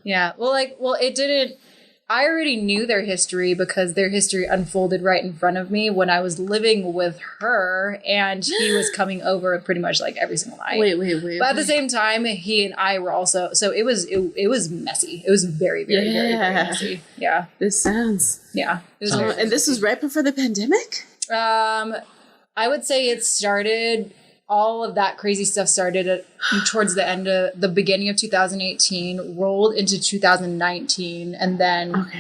yeah. Well, it didn't. I already knew their history because their history unfolded right in front of me when I was living with her, and he was coming over pretty much like every single night. Wait. But at the same time, he and I were also, so it was messy. It was very, very, very, very messy. Yeah. This sounds. Yeah. It was very and this was right before the pandemic? I would say it started, all of that crazy stuff started towards the end of the beginning of 2018, rolled into 2019, and then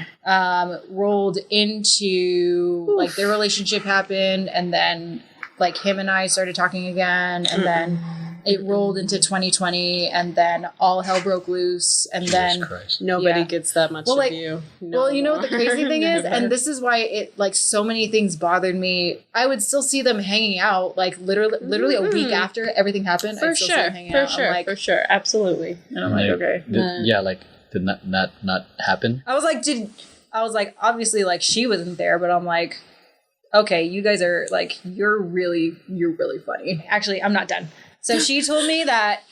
rolled into like their relationship happened, and then like him and I started talking again, and then it rolled into 2020, and then all hell broke loose, and then nobody gets that much of you. Well, you know what the crazy thing is, and this is why it like so many things bothered me. I would still see them hanging out, like literally a week after everything happened. I'd still see them hanging out. For sure, absolutely. And I'm like, okay, did not happen. I was like, I was like, obviously, like, she wasn't there, but I'm like, okay, you guys are, like, you're really funny. Actually, I'm not done. So she told me that,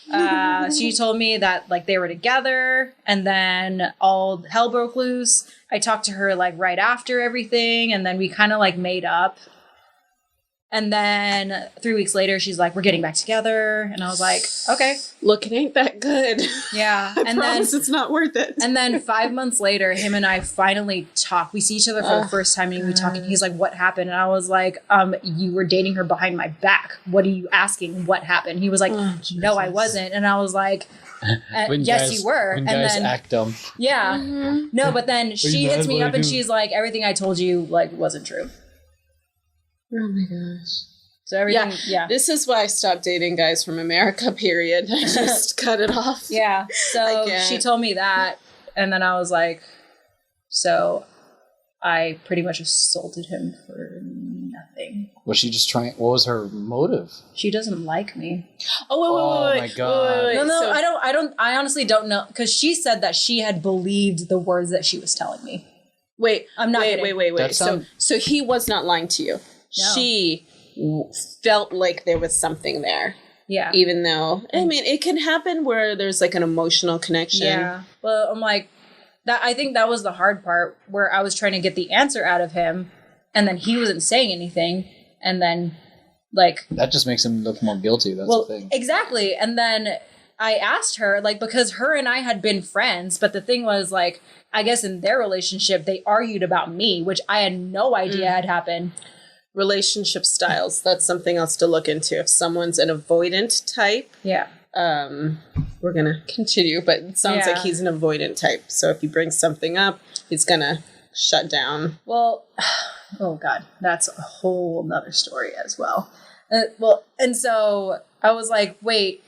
like, they were together, and then all hell broke loose. I talked to her, like, right after everything, and then we kind of, like, made up. And then 3 weeks later, she's like, we're getting back together. And I was like, okay. Look, it ain't that good. Yeah. I promise it's not worth it. And then 5 months later, him and I finally talk. We see each other for the first time, and we talk, and he's like, what happened? And I was like, you were dating her behind my back. What are you asking? What happened? He was like, no, I wasn't. And I was like, yes, you were. When and guys then act dumb. Yeah. Mm-hmm. No, but then she hits me up and she's like, everything I told you, like, wasn't true. Oh my gosh. So everything, yeah. This is why I stopped dating guys from America, period. I just cut it off. Yeah. So she told me that, and then I was like, so I pretty much assaulted him for nothing. Was she just trying? What was her motive? She doesn't like me. Oh, wait. My God. Wait. No, so, I honestly don't know, because she said that she had believed the words that she was telling me. Wait, I'm not wait. So he was not lying to you. No. She felt like there was something there. Yeah. Even though, I mean, it can happen where there's like an emotional connection. Yeah. Well, I'm like, I think that was the hard part, where I was trying to get the answer out of him, and then he wasn't saying anything, and then, like... That just makes him look more guilty, that's the thing. Exactly. And then I asked her, like, because her and I had been friends, but the thing was, like, I guess in their relationship, they argued about me, which I had no idea had happened. Relationship styles, that's something else to look into. If someone's an avoidant type, we're gonna continue, but it sounds like he's an avoidant type. So if he brings something up, he's gonna shut down. Well, oh God, that's a whole nother story as well. And so I was like, wait,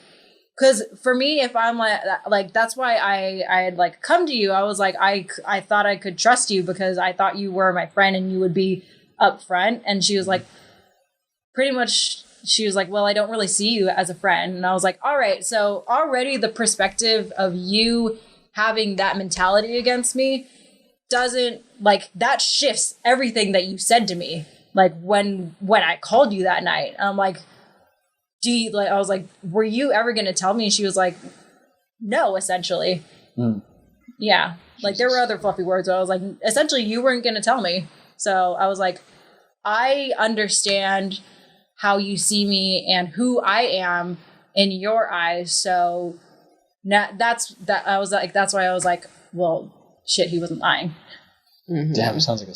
because for me, if I'm like that's why I had like come to you. I was like, I thought I could trust you because I thought you were my friend and you would be up front. And she was like, pretty much, she was like, well, I don't really see you as a friend. And I was like, all right. So already the perspective of you having that mentality against me doesn't, like, that shifts everything that you said to me. Like when I called you that night, I'm like, I was like, were you ever going to tell me? And she was like, no, essentially. Yeah. Like there were other fluffy words. I was like, essentially you weren't going to tell me. So I was like, I understand how you see me and who I am in your eyes. So that's I was like, that's why I was like, well, shit, he wasn't lying. Damn, it sounds like a...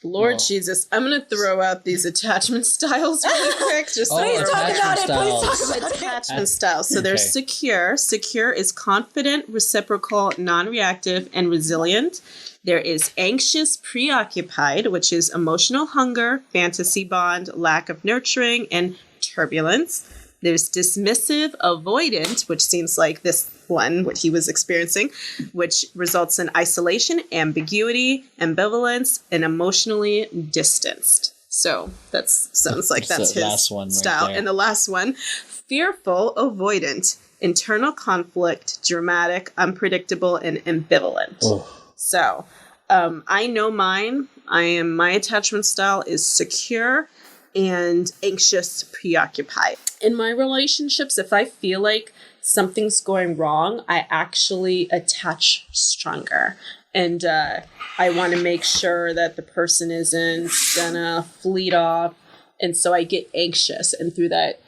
Lord Jesus, I'm going to throw out these attachment styles really quick. Please talk about it. Please talk about attachment styles. So there's secure. Secure is confident, reciprocal, non-reactive, and resilient. There is anxious, preoccupied, which is emotional hunger, fantasy bond, lack of nurturing, and turbulence. There's dismissive, avoidant, which seems like this one, what he was experiencing, which results in isolation, ambiguity, ambivalence, and emotionally distanced. So that sounds like that's his last one style. right there. And the last one, fearful, avoidant, internal conflict, dramatic, unpredictable, and ambivalent. Oh. So I know mine. My attachment style is secure and anxious, preoccupied. In my relationships, if I feel like something's going wrong, I actually attach stronger. And I want to make sure that the person isn't gonna fleet off. And so I get anxious. And through that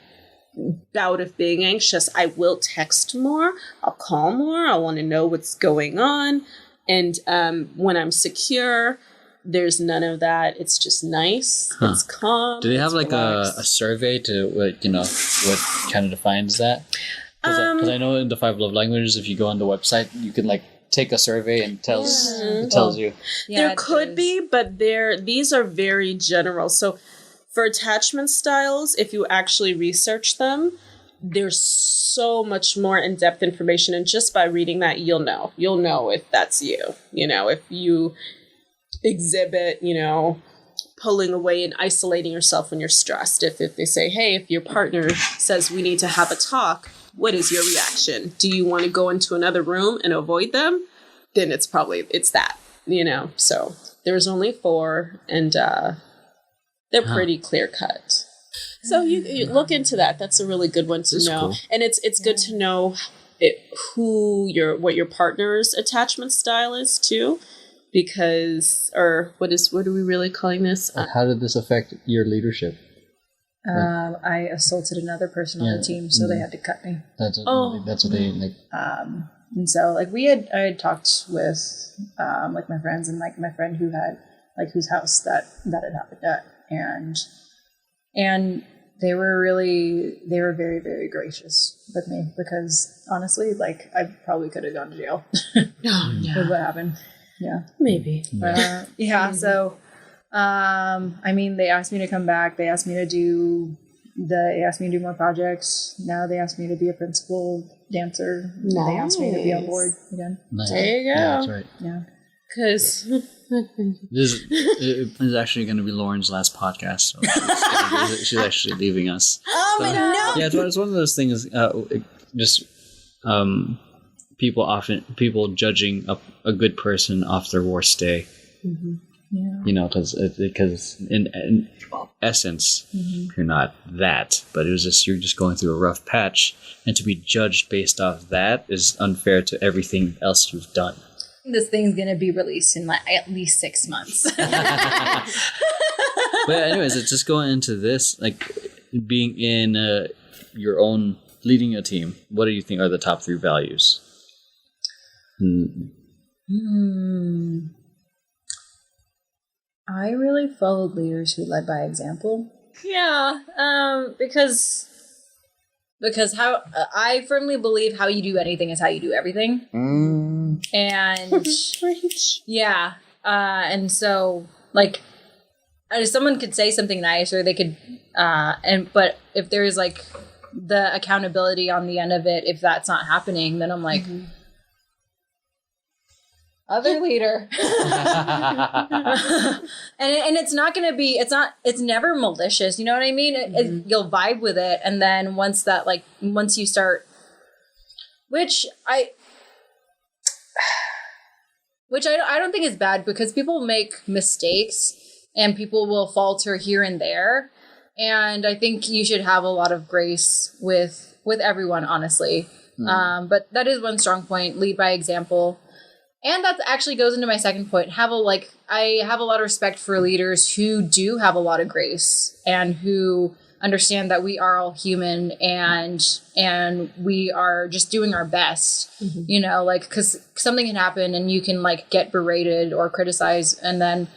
bout of being anxious, I will text more. I'll call more. I want to know what's going on. And when I'm secure, there's none of that. It's just nice. It's calm. Do they have like a survey to what kind of defines that? Because I know in the 5 love languages, if you go on the website, you can like take a survey and it tells you. Yeah, there could be, but these are very general. So for attachment styles, if you actually research them, there's so much more in-depth information. And just by reading that, you'll know if that's you. If you exhibit, pulling away and isolating yourself when you're stressed. If they say, hey, if your partner says we need to have a talk, what is your reaction? Do you want to go into another room and avoid them? Then it's that. so there's only 4, and they're pretty clear cut. So you look into that. That's a really good one to know. Cool. And it's good to know what your partner's attachment style is too, because what are we really calling this? How did this affect your leadership? I assaulted another person on the team, so they had to cut me. That's what they like. And so I had talked with like my friends and like my friend who had like whose house that had happened at, and they were very, very gracious with me, because honestly, like I probably could have gone to jail with what happened. Yeah, maybe. So, I mean, they asked me to come back. They asked me to do more projects. Now they asked me to be a principal dancer. Nice. They asked me to be on board again. Nice. There you go. Yeah, that's right. Yeah. Because this is actually going to be Lauren's last podcast. So she's actually leaving us. Oh my God! Yeah, it's one of those things. People judging a good person off their worst day. Mm-hmm. Yeah. Because in essence, you're not that, but you're just going through a rough patch, and to be judged based off that is unfair to everything else you've done. This thing's going to be released in like at least 6 months. But anyways, it's just going into this, like being in your own, leading a team. What do you think are the top 3 values? I really followed leaders who led by example. Yeah, because how I firmly believe how you do anything is how you do everything. And yeah, and so like, someone could say something nice, or they could, but if there's like the accountability on the end of it, if that's not happening, then I'm like, other leader. and it's not going to be, it's never malicious. You know what I mean? You'll vibe with it. And then once you start, which I don't think is bad, because people make mistakes and people will falter here and there. And I think you should have a lot of grace with everyone, honestly. But that is one strong point, lead by example. And that actually goes into my second point. I have a lot of respect for leaders who do have a lot of grace and who understand that we are all human and we are just doing our best, because something can happen and you can like get berated or criticized, and then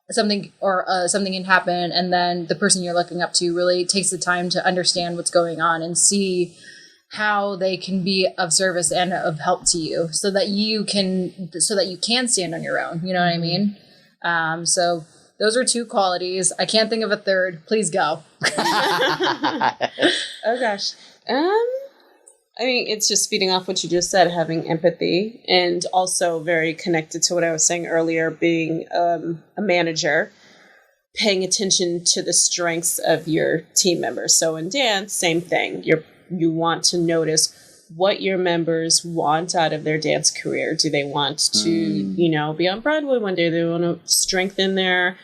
something can happen, and then the person you're looking up to really takes the time to understand what's going on and see how they can be of service and of help to you, so that you can stand on your own. You know what I mean? So those are 2 qualities. I can't think of a third. Please go. Oh gosh. I mean, it's just feeding off what you just said, having empathy, and also very connected to what I was saying earlier, being a manager, paying attention to the strengths of your team members. So in dance, same thing. You want to notice what your members want out of their dance career. Do they want to, be on Broadway one day? Do they want to strengthen their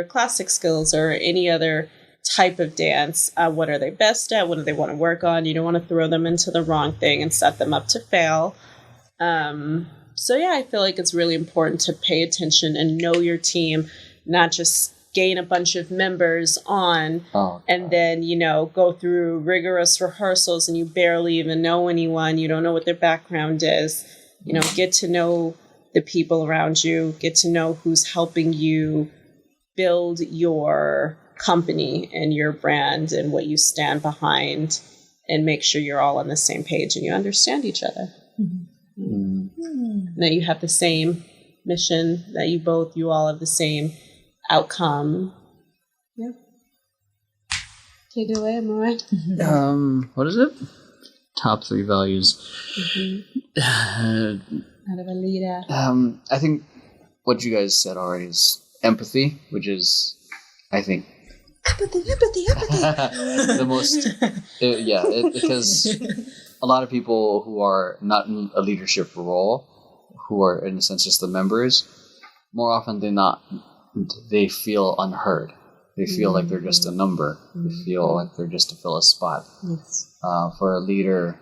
classic skills or any other type of dance? What are they best at? What do they want to work on? You don't want to throw them into the wrong thing and set them up to fail. So yeah, I feel like it's really important to pay attention and know your team, not just gain a bunch of members on and then, go through rigorous rehearsals and you barely even know anyone. You don't know what their background is. Get to know the people around you, get to know who's helping you build your company and your brand and what you stand behind, and make sure you're all on the same page and you understand each other. That you have the same mission, that you all have the same outcome. Yeah. Take it away, Emeroy. What is it? Top 3 values. Out of a leader. I think what you guys said already is empathy, which is, I think, empathy. the most. Because a lot of people who are not in a leadership role, who are in a sense just the members, more often than not, they feel unheard. They feel like they're just a number. They feel like they're just to fill a spot. Yes. For a leader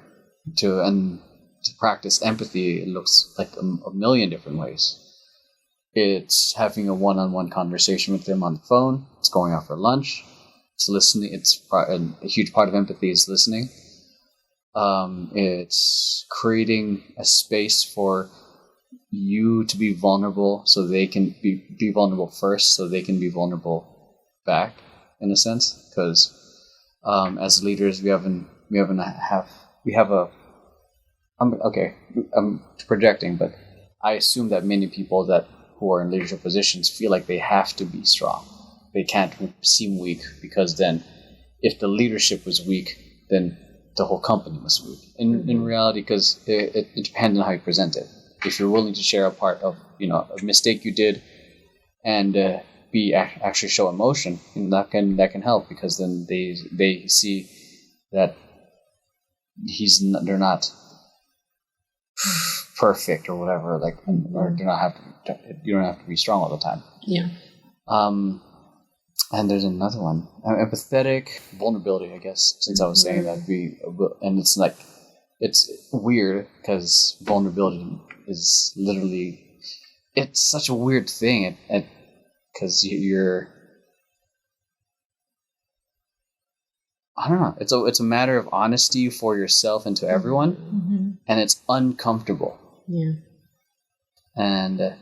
to practice empathy, it looks like a million different ways. It's having a one-on-one conversation with them on the phone. It's going out for lunch. It's listening. A huge part of empathy is listening. It's creating a space for you to be vulnerable, so they can be vulnerable first, so they can be vulnerable back, in a sense. Because as leaders, I'm projecting, but I assume that many people who are in leadership positions feel like they have to be strong. They can't seem weak, because then if the leadership was weak, then the whole company was weak. In reality, because it depends on how you present it. If you're willing to share a part of a mistake you did, and actually show emotion, that can help, because then they see that they're not perfect or whatever, or you don't have to be strong all the time. Yeah. And there's another one, empathetic vulnerability, I guess, since I was saying that and it's weird, because vulnerability is literally, it's such a weird thing, because I don't know, it's a matter of honesty for yourself and to everyone, and it's uncomfortable. Yeah. And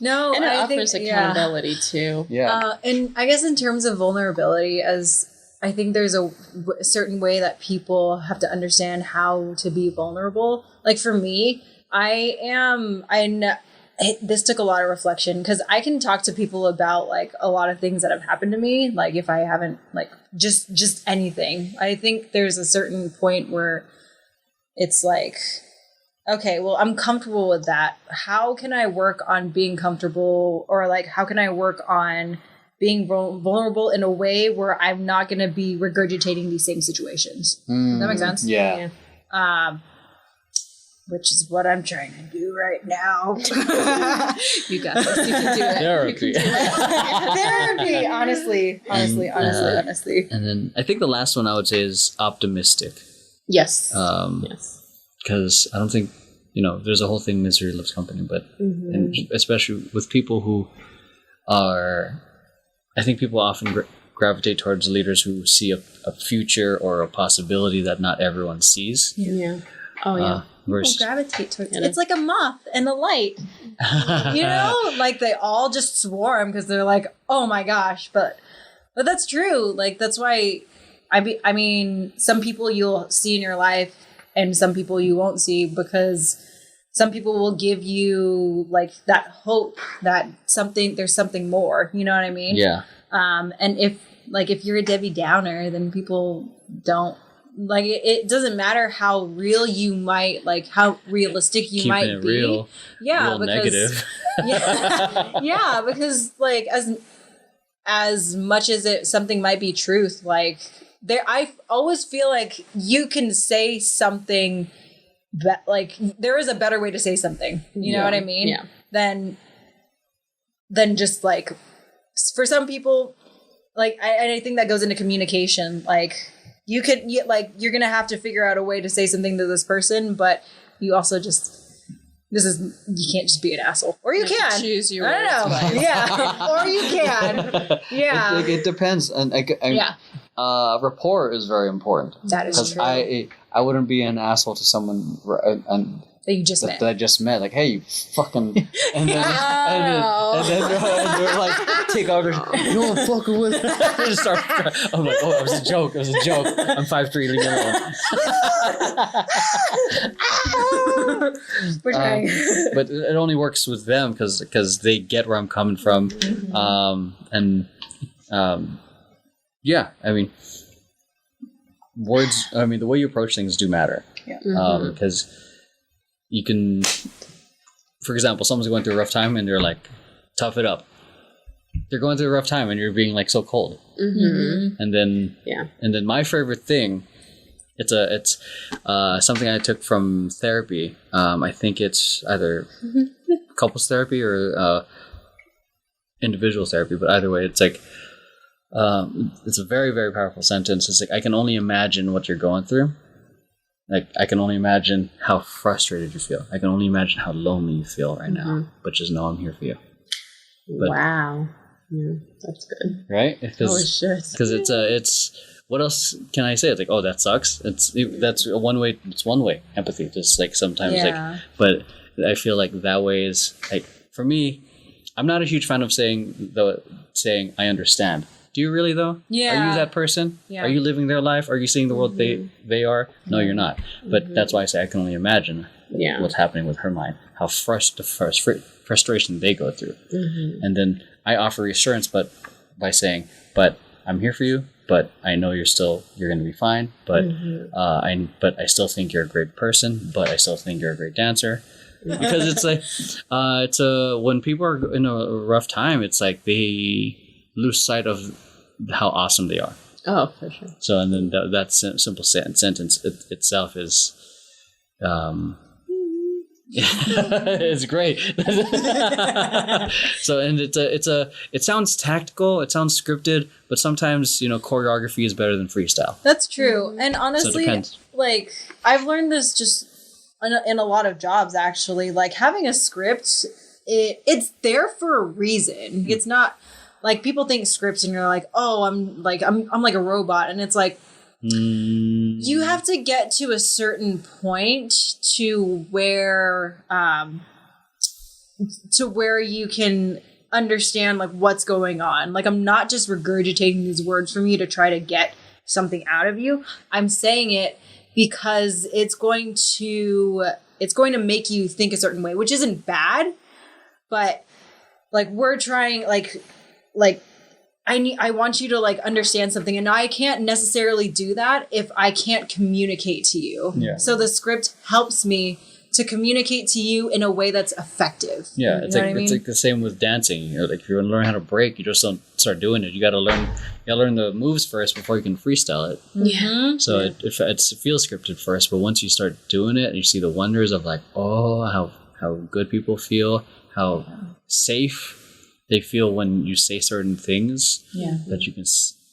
no, and it I offers think, accountability too. Yeah. And I guess in terms of vulnerability, I think there's a certain way that people have to understand how to be vulnerable. Like for me, this took a lot of reflection, because I can talk to people about a lot of things that have happened to me. Like if I haven't just anything, I think there's a certain point where it's like, okay, well, I'm comfortable with that. How can I work on being comfortable, or how can I work on being vulnerable in a way where I'm not going to be regurgitating these same situations? Does that make sense? Yeah. Which is what I'm trying to do right now. You got this. You can do it. Therapy. Therapy. Honestly. And then I think the last one I would say is optimistic. Yes. Yes. Because I don't think, there's a whole thing, misery loves company, but and especially with people who are, I think people often gravitate towards leaders who see a future or a possibility that not everyone sees. Yeah. Oh, yeah. People gravitate towards it. It's like a moth and a light. They all just swarm because they're like, oh my gosh. But that's true. That's why, I mean, some people you'll see in your life and some people you won't see, because some people will give you that hope that there's something more. You know what I mean? Yeah. And if you're a Debbie Downer, then people don't. It doesn't matter how real you might, how realistic you might be. Real, yeah, real because, negative. yeah, because as much as something might be truth, I always feel like you can say something that there is a better way to say something. You know what I mean? Yeah. Than just for some people, I think that goes into communication. You're going to have to figure out a way to say something to this person, but you also you can't just be an asshole. Or you can. Choose your words. I don't know. Yeah. Or you can. Yeah. It depends. And rapport is very important. That is true. I wouldn't be an asshole to someone that you just met. That I just met. Hey, you fucking... And then they're take out you know what I'm fucking with? They just start... I'm like, it was a joke. I'm 5'3", leave me alone. We're trying. But it only works with them because they get where I'm coming from. Yeah, I mean... Words, the way you approach things do matter. Yeah. Because you can, for example, someone's going through a rough time and they're like, tough it up. They're going through a rough time and you're being so cold. And then my favorite thing It's something I took from therapy. I think it's either couples therapy or individual therapy, but either way, it's like it's a very, very powerful sentence. It's like, I can only imagine what you're going through. Like, I can only imagine how frustrated you feel. I can only imagine how lonely you feel right now. But just know I'm here for you. But, wow. Yeah, that's good. Right? Holy shit. Because it's what else can I say? It's like, oh, that sucks. That's a one way. It's one way empathy. Just like sometimes but I feel like that way is like, for me, I'm not a huge fan of saying I understand. Do you really though? Yeah. Are you that person? Yeah. Are you living their life? Are you seeing the world they are? No, you're not. But that's why I say I can only imagine what's happening with her mind, how frustration they go through. And then I offer reassurance, but by saying, but I'm here for you, but I know you're going to be fine, but I still think you're a great person, but I still think you're a great dancer. Because it's like, when people are in a rough time, it's like they lose sight of how awesome they are. Oh, for sure. So, and then that simple sentence itself is, it's great. So, and it sounds tactical, it sounds scripted, but sometimes, choreography is better than freestyle. That's true. And honestly, like, I've learned this just in a lot of jobs, actually. Like, having a script, it's there for a reason. It's not like, people think scripts and you're like, oh, I'm like a robot. And it's like, you have to get to a certain point to where you can understand like what's going on. Like, I'm not just regurgitating these words from you to try to get something out of you. I'm saying it because it's going to make you think a certain way, which isn't bad, but like, we're trying like I want you to like understand something, and I can't necessarily do that if I can't communicate to you. Yeah. So the script helps me to communicate to you in a way that's effective. Yeah, it's like the same with dancing. Like, if you want to learn how to break, you just don't start doing it. You got to learn the moves first before you can freestyle it. Yeah. So it feels scripted first, but once you start doing it and you see the wonders of like, oh, how good people feel, how safe they feel when you say certain things that you can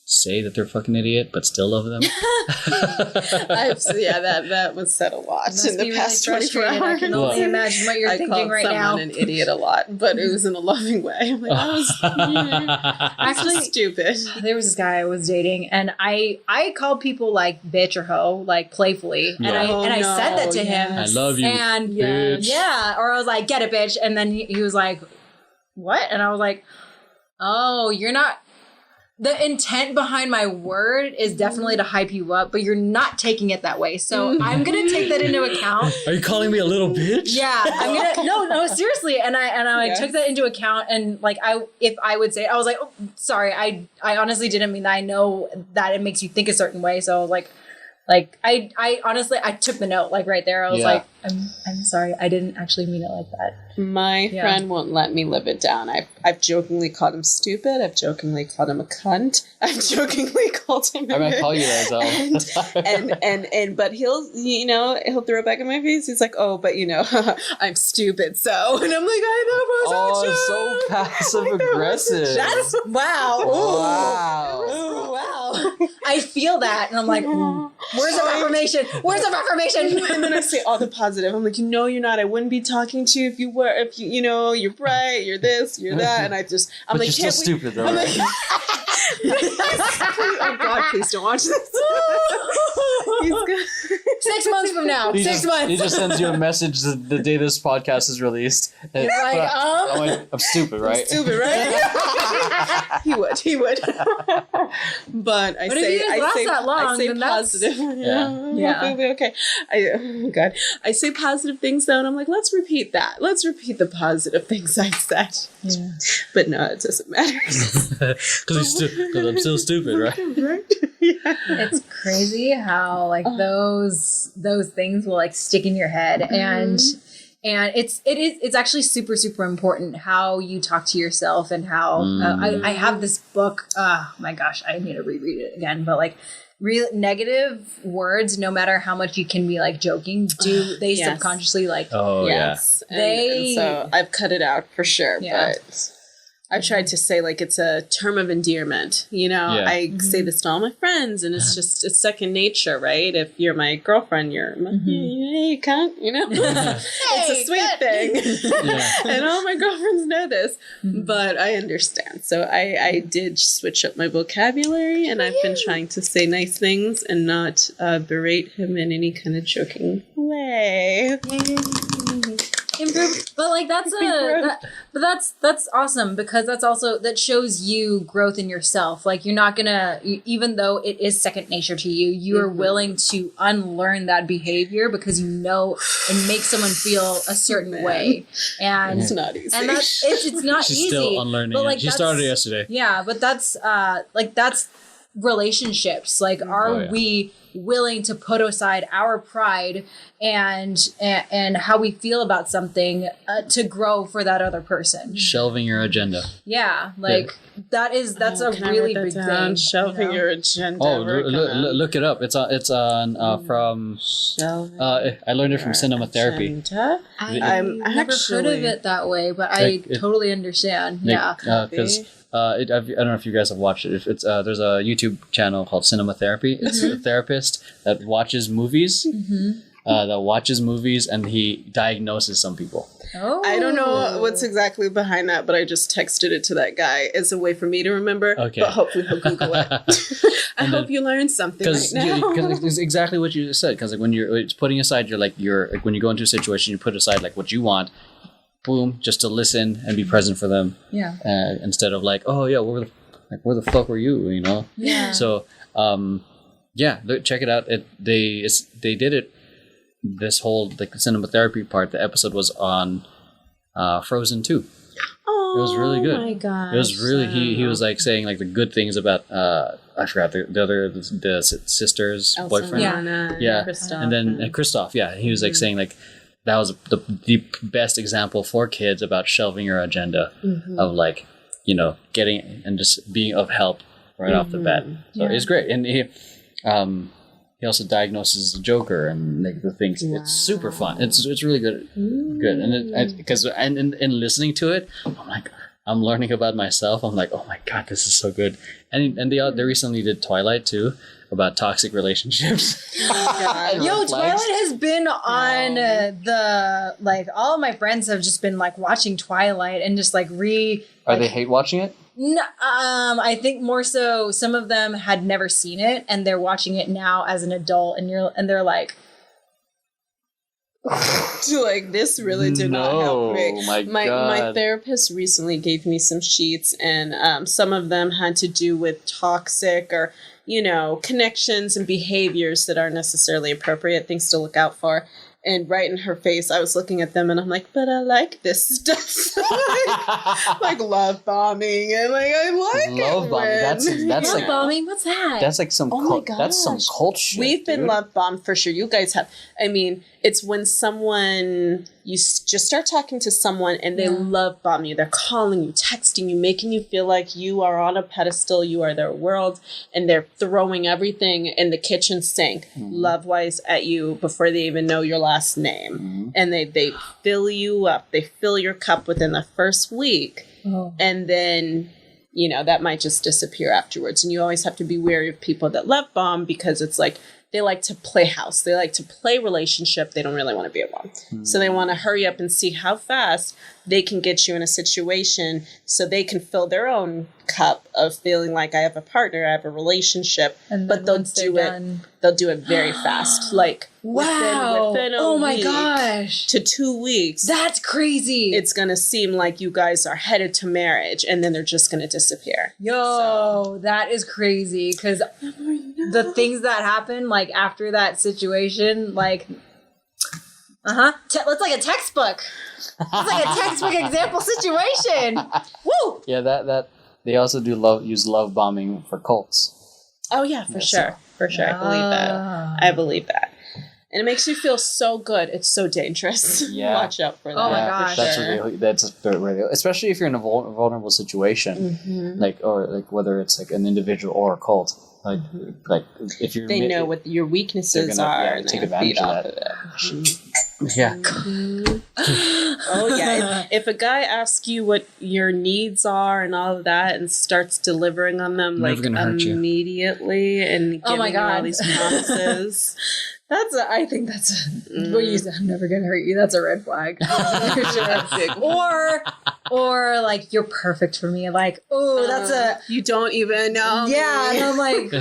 say that they're a fucking idiot but still love them. That was said a lot in the past 24 hours. I can only imagine what you're thinking right now. I called someone an idiot a lot, but it was in a loving way. I'm like, I was actually stupid. There was this guy I was dating, and I called people like bitch or hoe, like playfully, and I said that to him. I love you, and bitch. Or I was like, get it, bitch, and then he was like, what? And I was like, oh, you're not. The intent behind my word is definitely to hype you up, but you're not taking it that way. So I'm going to take that into account. Are you calling me a little bitch? Yeah, I'm going to, no, seriously. And I took that into account, and like, if I would say, I was like, oh, sorry, I honestly didn't mean that. I know that it makes you think a certain way. So I was like, I honestly, I took the note like right there. I was like, I'm sorry. I didn't actually mean it like that. My friend won't let me live it down. I've jokingly called him stupid. I've jokingly called him a cunt. I've jokingly called him I might call you that as well. But he'll throw it back in my face. He's like, oh, but I'm stupid. So, and I'm like, I know, it's so passive aggressive. That's wow. Ooh. Wow. Ooh, wow. I feel that, and I'm like, where's the affirmation? Where's the affirmation? And then I say all the positive. I'm like, no, you're not. I wouldn't be talking to you if you were. If you're bright, you're this, you're that, and I'm but like, you're still stupid though. I'm like, oh God, please don't watch this. He's good. 6 months from now. 6 months. He just sends you a message the day this podcast is released. He's like, I'm stupid, right? I'm stupid, right? He would. But I say positive. Yeah. Okay. Oh God. I say positive things though, and I'm like, let's repeat that. Let's repeat the positive things I said. Yeah. But no, it doesn't matter. Because I'm still stupid, right? Right. Yeah. It's crazy how like those things will like stick in your head, and it's actually super, super important how you talk to yourself, and how I have this book. Oh my gosh, I need to reread it again. But like, real negative words, no matter how much you can be like joking, they Yes. subconsciously like Yes. And so I've cut it out for sure. Yeah. But I've tried to say like it's a term of endearment. You know, Yeah. I say this to all my friends, and it's just it's second nature, right? If you're my girlfriend, you're my, hey, cunt, you know, it's a sweet thing, and all my girlfriends know this. But I understand, so I did switch up my vocabulary, and I've been trying to say nice things and not berate him in any kind of joking way. Improve, but like that's awesome, because that shows you growth in yourself. Like you're not gonna, even though it is second nature to you, you are willing to unlearn that behavior because you know it makes someone feel a certain way, and it's not easy. And it's not She's easy. still unlearning but like it. She started yesterday. Yeah, but that's relationships. Like, are we willing to put aside our pride and how we feel about something to grow for that other person? Shelving your agenda. Yeah, like that's a really big thing. Shelving your agenda. Oh, look it up. It's on from. I learned it from cinema therapy. I've never heard of it that way, but I totally understand. Because. I don't know if you guys have watched it. If it's there's a YouTube channel called Cinema Therapy. It's a therapist that watches movies. And he diagnoses some people. Oh. I don't know what's exactly behind that, but I just texted it to that guy as a way for me to remember. Okay. But hopefully he'll Google it. I hope you learned something right now. Because it's exactly what you just said. Because like when it's putting aside, you're like when you go into a situation, you put aside like what you want. Boom, just to listen and be present for them. Yeah. Instead of like, oh yeah, where the fuck were you? You know. Yeah. So, check it out. They did it. This whole like cinema therapy part. The episode was on Frozen 2. Oh, it was really good. Oh my god! It was really he was like saying like the good things about I forgot the sister's Elsa, boyfriend. Yeah. And then Kristoff. Yeah, he was like saying like. That was the best example for kids about shelving your agenda of like, you know, getting and just being of help right off the bat. So it's great. And he also diagnoses the Joker and like the things. Wow. It's super fun. It's really good. Good. And because in listening to it, I'm like, I'm learning about myself. I'm like, oh my God, this is so good. And they recently did Twilight too. About toxic relationships. Yo, Twilight has been on the like all of my friends have just been like watching Twilight and just like Are they hate watching it? No, I think more so some of them had never seen it and they're watching it now as an adult and they're like like this really did not help me. My God. My therapist recently gave me some sheets, and some of them had to do with toxic or connections and behaviors that aren't necessarily appropriate, things to look out for. And right in her face, I was looking at them and I'm like, but I like this stuff. like love bombing. And like, I like love it. Bombing. That's love like bombing? What's that? That's like some that's some cult shit. We've been love bombed for sure. You guys have. I mean, it's when you just start talking to someone and they love bomb you. They're calling you, texting you, making you feel like you are on a pedestal, you are their world, and they're throwing everything in the kitchen sink, love-wise, at you before they even know your last name. And they fill you up. They fill your cup within the first week. And then, that might just disappear afterwards. And you always have to be wary of people that love bomb because it's like, they like to play house. They like to play relationship. They don't really want to be alone. So they want to hurry up and see how fast they can get you in a situation so they can fill their own cup of feeling like I have a partner, I have a relationship. But they'll do it very fast. Like within a week gosh to 2 weeks. That's crazy. It's going to seem like you guys are headed to marriage and then they're just going to disappear. That is crazy because the things that happen like after that situation, like it's like a textbook. It's like a textbook example situation. Woo! Yeah, that they also use love bombing for cults. Oh yeah, for sure. I believe that. And it makes you feel so good. It's so dangerous. Yeah. Watch out for that. Oh my Yeah, gosh. that's For sure. really, that's very, especially if you're in a vulnerable situation, like whether it's like an individual or a cult, like if you're They know what your weaknesses are, and take they advantage feed of off that. of it. Yeah. Oh yeah. If a guy asks you what your needs are and all of that, and starts delivering on them Never gonna hurt you. immediately, and giving Oh my you all God. these promises. I think that's what you said. I'm never gonna hurt you. That's a red flag. For sure. Big one. Or like you're perfect for me. Like, oh, that's a You don't even know. yeah. me. And I'm like,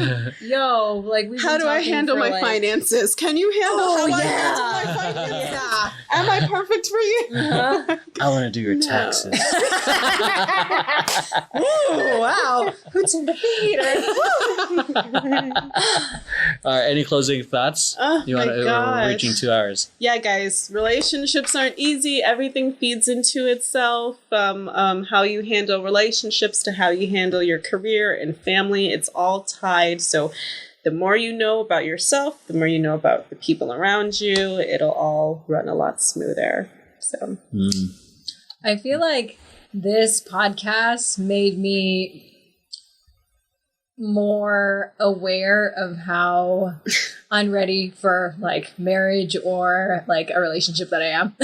yo, like we. How do I handle my finances? Can you handle Oh, how I yeah. handle my finances? Am I perfect for you? I want to do your taxes. Ooh, wow. Who's in the theater? All right. Any closing thoughts? Oh You my want to? We're gosh. reaching 2 hours. Yeah, guys, relationships aren't easy. Everything feeds into itself. How you handle relationships to how you handle your career and family, it's all tied. So the more you know about yourself, the more you know about the people around you, it'll all run a lot smoother. So I feel like this podcast made me more aware of how unready for like marriage or like a relationship that I am.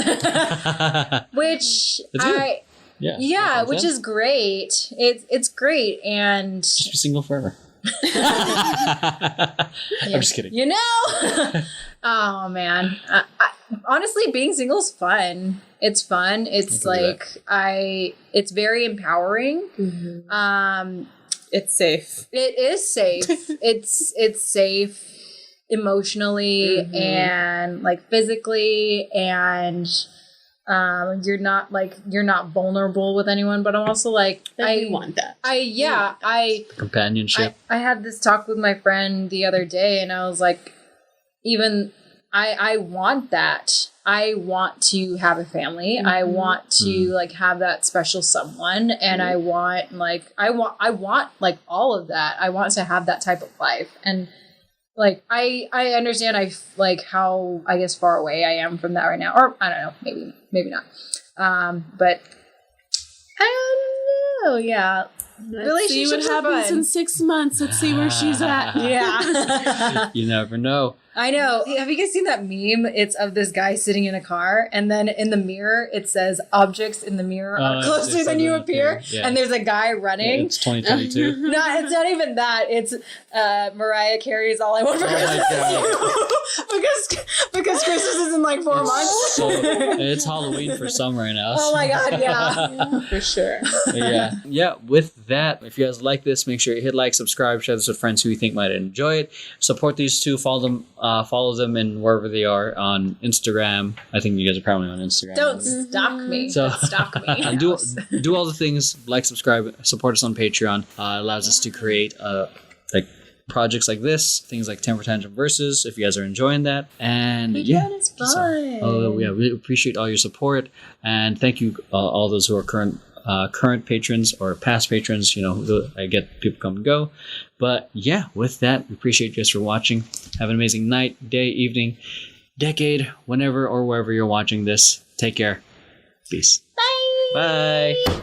Which That's good. Yeah. which is great. It's great, and Just be single forever. I'm just kidding. you know. Oh man, honestly, being single is fun. It's fun. It's like it's very empowering. it's safe. It is safe. it's safe emotionally and like physically, and you're not vulnerable with anyone. But I'm also like I want that. Companionship. I had this talk with my friend the other day, and I was like, even I want that. I want to have a family. I want to like have that special someone, and I want like all of that. I want to have that type of life, and like I understand how I guess far away I am from that right now, or I don't know, maybe not. But I don't know. Yeah. Let's see what happens in 6 months. Let's see where she's at. Yeah. You never know. I know. Have you guys seen that meme? It's of this guy sitting in a car, and then in the mirror it says objects in the mirror are closer than you appear. Yeah. And there's a guy running. It's 2022. It's not even that. It's Mariah Carey's All I Want for Christmas Is You. because Christmas is in like 4 months. So it's Halloween for some right now. Oh my God, yeah. For sure. Yeah. With that, if you guys like this, make sure you hit like, subscribe, share this with friends who you think might enjoy it. Support these two. Follow them in wherever they are on Instagram. I think you guys are probably on Instagram. Don't stalk me. So- Don't stalk me. do all the things, like, subscribe, support us on Patreon. Allows us to create like projects like this, things like Tantrum Tantrum Versus, if you guys are enjoying that. And It's fun. We appreciate all your support, and thank you all those who are current patrons or past patrons. I get people come and go, but yeah, with that, we appreciate you guys for watching. Have an amazing night, day, evening, decade, whenever or wherever you're watching this. Take care. Peace. Bye. Bye.